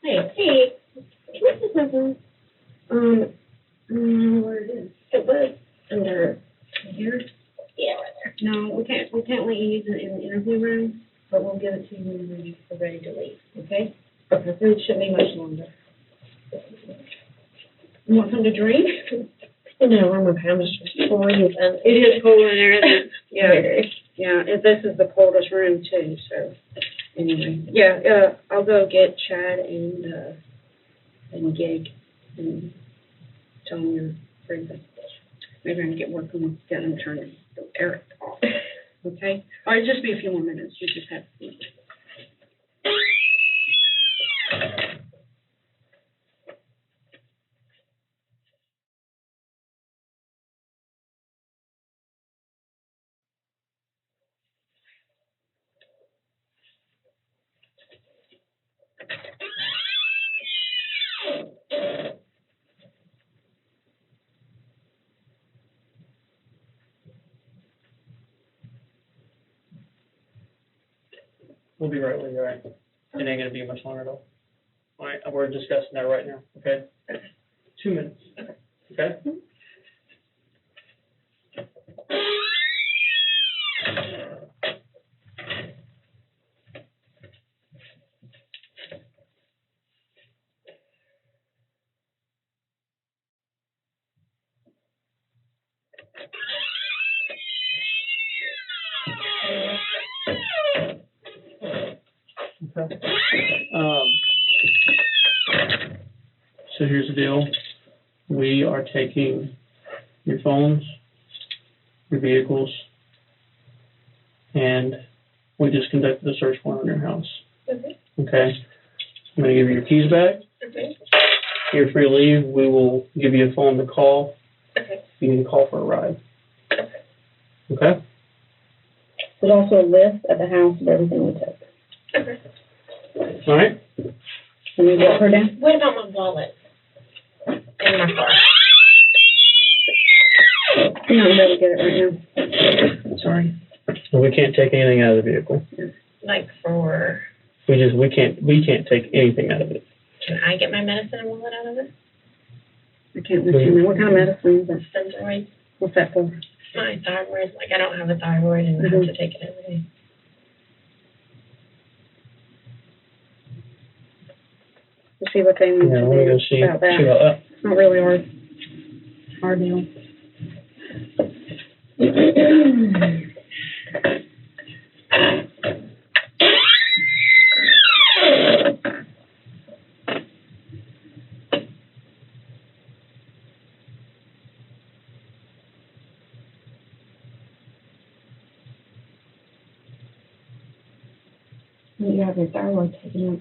Hey, what's this number? Where it is? It was under here. Yeah, right there. No, we can't let you use it in the interview room, but we'll give it to you when you're ready to leave, okay? Okay, so it shouldn't be much longer. You want something to drink? No, I'm okay. I'm just freezing. It is cold in there, isn't it? Yeah, Very. yeah, and this is the coldest room too, so, anyway. Yeah, I'll go get Chad and Gig and tell them you're free. Maybe I can get working with getting an attorney, Eric off, okay? All right, just be a few more minutes, you just have to. We'll be right where you're at. It ain't gonna be much longer though. All right, we're discussing that right now, okay? 2 minutes, okay? Okay. So here's the deal. We are taking your phones, your vehicles, and we just conducted a search warrant on your house. Mm-hmm. Okay? I'm gonna give you your keys back. Okay. You're free to leave. We will give you a phone to call. Okay. You need to call for a ride. Okay? There's also a list at the house of everything we took. Okay. All right? Can we get her down? What about my wallet? In my car. I'm not ready to get it right now. Sorry. Well, we can't take anything out of the vehicle. Like for, We can't take anything out of it. can I get my medicine and wallet out of it? I can't let you know. What kind of medicine is that? Synthroid. What's that for? My thyroid, like I don't have a thyroid and I have to take it every day. We'll see what they need Yeah, to we're do gonna see about that. about that. It's not really our deal. You have your thyroid taken out.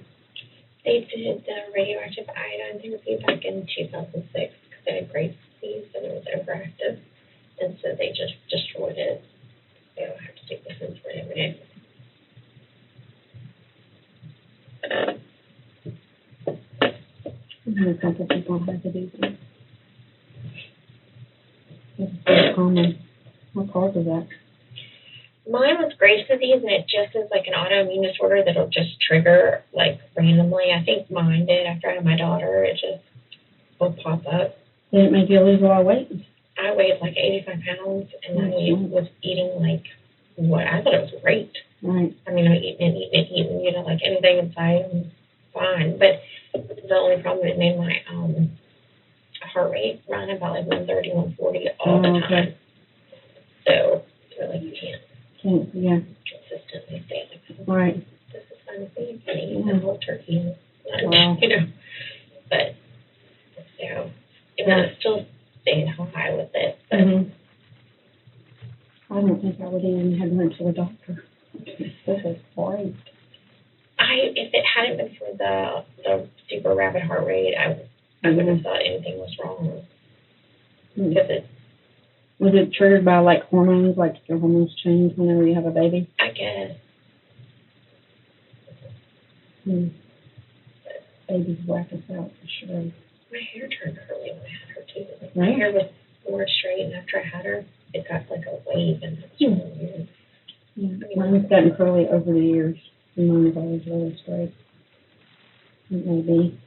They did the radioactive iodine therapy back in 2006 because they had Graves' disease and it was overactive. And so they just destroyed it. They don't have to take the Synthroid every day. I've had a couple people have to do that. It's very common. What causes that? Mine was Graves' disease, and it just is like an autoimmune disorder that'll just trigger like randomly. I think mine did after I had my daughter. It just will pop up. Did it make you lose a lot of weight? I weighed like 85 pounds, and I was eating like what I thought it was great. Right. I mean, I'm eating, you know, like anything inside, I'm fine. But the only problem, it made my heart rate run about like 130, 140 all the time. Okay. So they're like, you can't Yeah. consistently stay like that. Right. This is kind of thing. I eat the whole turkey and Wow. you know. But so, and I still stayed high with it. But I don't think I would even have went to the doctor. This is great. if it hadn't been for the super rapid heart rate, I would have thought anything was wrong. Because was it triggered by like hormones, like your hormones change whenever you have a baby? I guess. Babies whack us out for sure. My hair turned curly when I had her too. Like, Really? my hair was more straight, and after I had her, it got like a wave, and that's really weird. Yeah, mine's gotten curly over the years. And mine is always really straight. Maybe.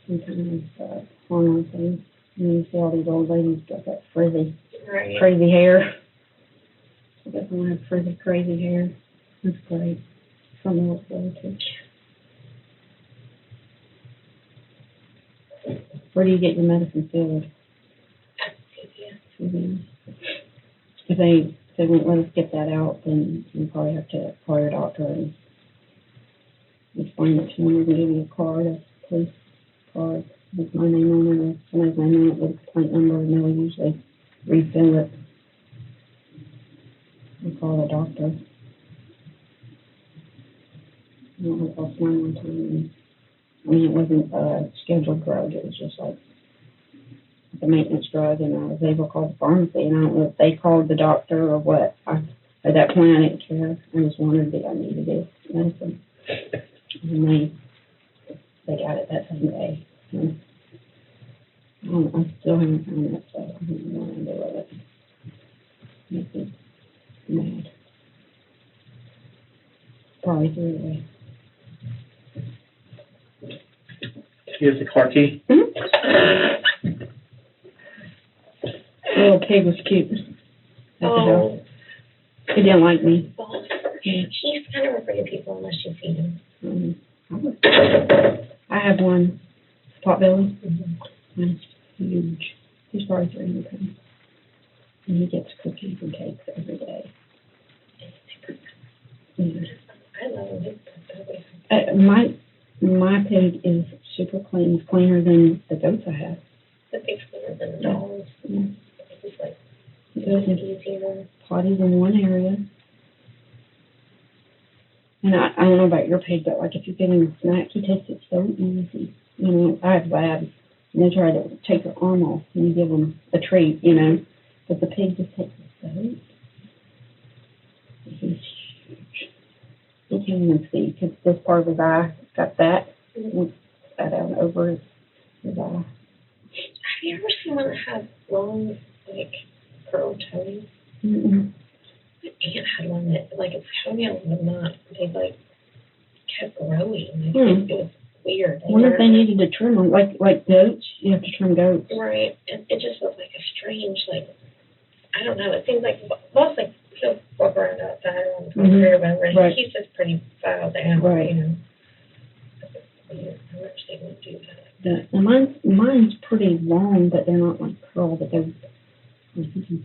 Some kind of hormone thing. And you see all these old ladies got that frizzy, Right. crazy hair. I guess I want to have frizzy, crazy hair. That's great. Something to look forward to. Where do you get your medicine filled? CVS. If they won't let us get that out, then you probably have to call your doctor and explain it to them. We're going to give you a card, a police card with my name on it, or somebody's name on it with a complaint number, and they'll usually refill it. We call the doctor. I don't know if I'll smile one time. I mean, it wasn't a scheduled drug. It was just like a maintenance drug, and I was able to call the pharmacy, and I don't know if they called the doctor or what. At that point, I didn't care. I just wondered that I needed this medicine. And they got it that same day. And I still haven't found it, so I don't know what to do with it. Makes me mad. probably threw it away. Here's the car key. Mm-hmm. The little pig was cute. Oh, He didn't like me. well, he's kind of afraid of people unless you feed him. I have one potbelly. Mm-hmm. He's huge. He's probably 300 pounds. And he gets cookies and cakes every day. Yeah. I love him. My pig is super clean, cleaner than the goats I have. The pig's cleaner than the dogs. Yeah. He's like, He goes and easier. potties in one area. And I don't know about your pig, but like if you give him a snack, he takes it so easy. You know, I have labs, and they try to take their arm off when you give them a treat, you know. But the pig just takes it so easy. He's huge. You can't even see because this part of his eye got that. It's that out over his eye. Have you ever seen one that has long, like, curled toes? Mm-mm. My aunt had one that, like, its toenails would not, they, like, kept growing. It was weird. I wonder if they needed to trim them, like goats. You have to trim goats. Right. It just was like a strange, like, I don't know. It seems like most, like, he'll walk around outside on the concrete or whatever. And Right. he's just pretty filed down, Right. you know. I wish they would do that. Mine's pretty long, but they're not like curled, but they're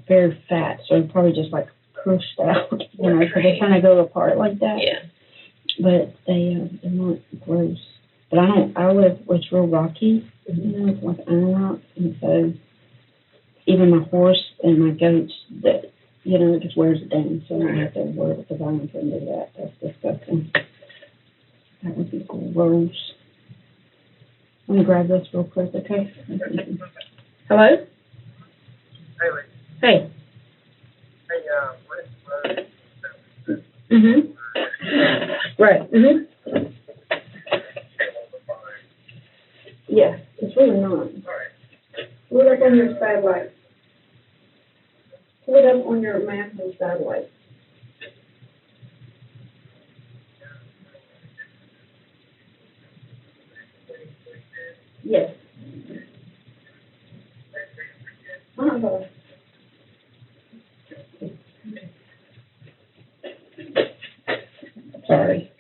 very fat, so they're probably just like crushed out, you know, because they kind of go apart like that. Yeah. But they're not gross. But I live where it's real rocky, you know, it's like iron rock, and so even my horse and my goats, that, you know, it just wears it down, so I don't have to worry because I don't can do that. That's disgusting. That would be gross. I'm gonna grab this real quick, okay? Hello? Hey. Right. Yeah, it's really not. Pull it up on your satellite. Pull it up on your map and satellite. Yes. Sorry.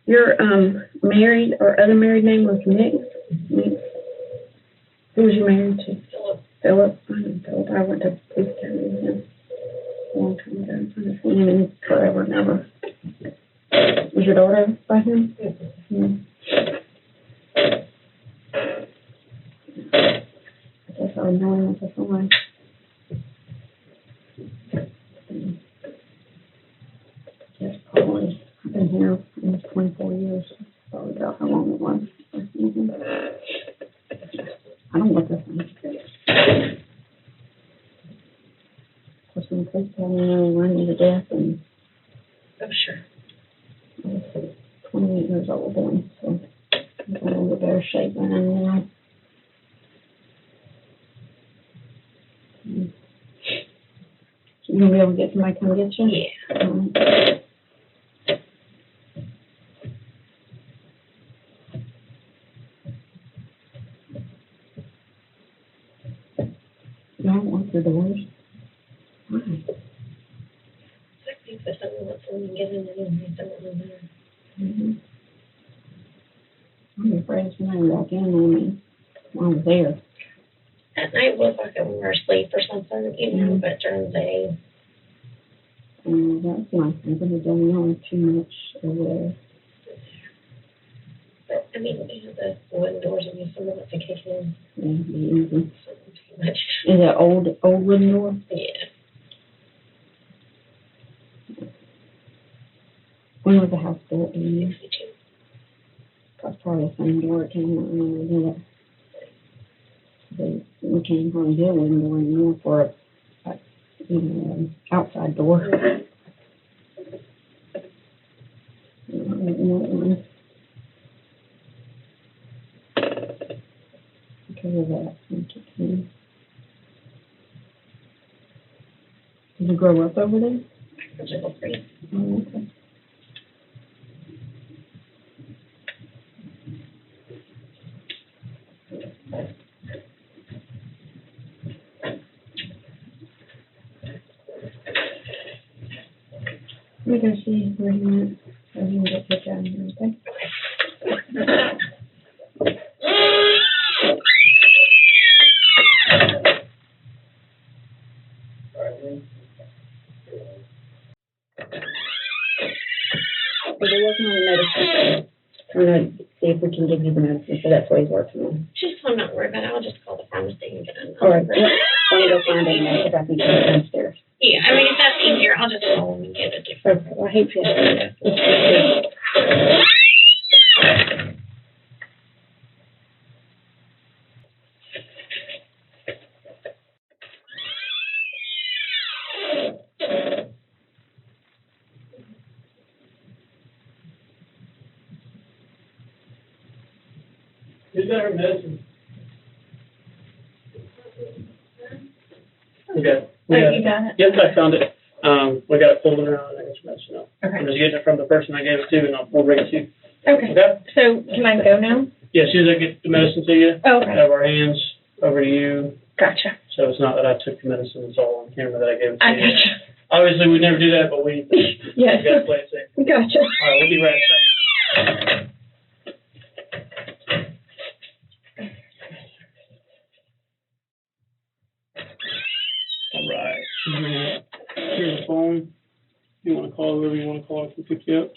Your married or other married name was Nick? Who was you married to? Philip. I know Philip. I went to police academy with him a long time ago. I haven't seen him in forever and ever. Was your daughter by him? Yeah. I guess I know him as a friend. Yes, probably. I've been here almost 24 years. Probably about how long it was. I don't look at them. Of course, when the police tell me they run me to death, and Oh, sure. I was 28 years old then, so I'm in a little better shape than I am now. You gonna be able to get somebody to come get you? Yeah. You don't want the doors? Why? I think that someone wants someone to get in anyway, so it doesn't matter. Mm-hmm. I'm afraid somebody walk in on me while I was there. At night, we'll talk when we're asleep or something, you know, but during the day. That's nice. I'm going to don't know too much aware. But, I mean, you know, the wooden doors, and if someone wants to kick in, Yeah, it'd be easy. something too much. Is it old wooden door? Yeah. When was the house built? 62. That's probably the same door it came out when we did it. We can't hardly do a wooden door anymore for a outside door. Because of that, Did you grow up over there? Level 3. Oh, okay. Let me go see where he went, so he can get kicked out of here, okay? We're working on the medicine. Trying to see if we can give you the medicine, so that's what he's working on. Just I'm not worried about it. I'll just call the pharmacy and get it. All right, let me go find him, because I think he's downstairs. Yeah, I mean, if that's easier, I'll just call him and get it different. Okay, well, I hate to. Who's got her medicine? Okay. You got it? Yep, I found it. We got it pulled around and I got your medicine out. Okay. I'm just getting it from the person I gave it to, and we'll bring it to you. Okay, Okay? so can I go now? Yeah, as soon as I get the medicine to you, Okay. have our hands over to you. Gotcha. So it's not that I took the medicine, it's all on camera that I gave it to I you. gotcha. Obviously, we never do that, but we Yes. gotta play it safe. Gotcha. All right, we'll be right back. All right. Here's the phone. You want to call whoever you want to call, I can pick you up.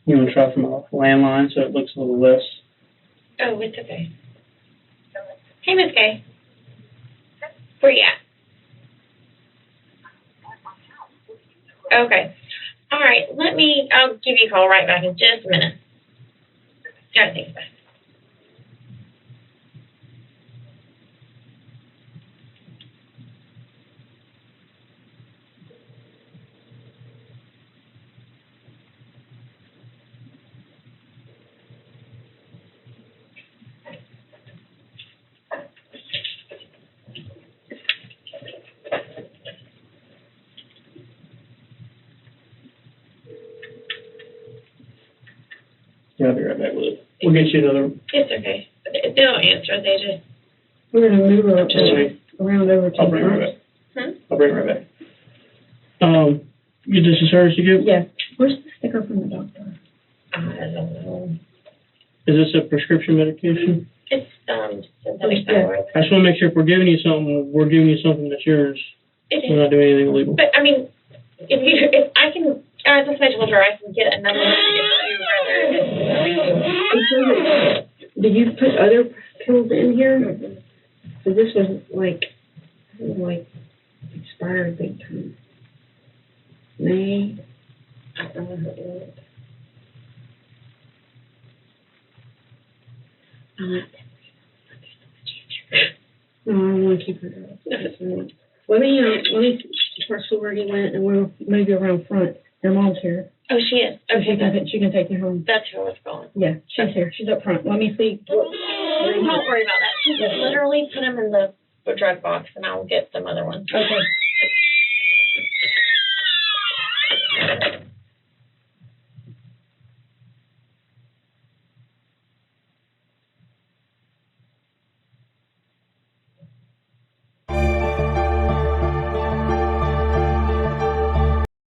You want to try from a landline so it looks a little less. Oh, it's okay. Hey, Miss Kay. Where you at? Okay. All right, I'll give you a call right back in just a minute. All right, thanks, bye. Yeah, I'll be right back with it. We'll get you another. It's okay. They don't answer. They just. We're gonna move her Just wait. around over to I'll bring the her front. right back. I'll bring her right back. This is hers to give? Yeah. Where's the sticker from the doctor? I don't know. Is this a prescription medication? It's synthetic Yeah. thyroid. I just want to make sure if we're giving you something that's yours. It We're is. not doing anything illegal. But I mean, if I can, as I told her, I can get another one if you rather. Did you put other pills in here? So this was like expired big time. May. I don't know who it is. No, I want to keep her. Let me first see where he went, and we'll move you around front. Your mom's here, Oh, she is. so Okay, she can take you home. that's who I was calling. Yeah, she's here. She's up front. Let me see. Don't worry about that. Just literally put them in the drug box, and I'll get some other ones. Okay.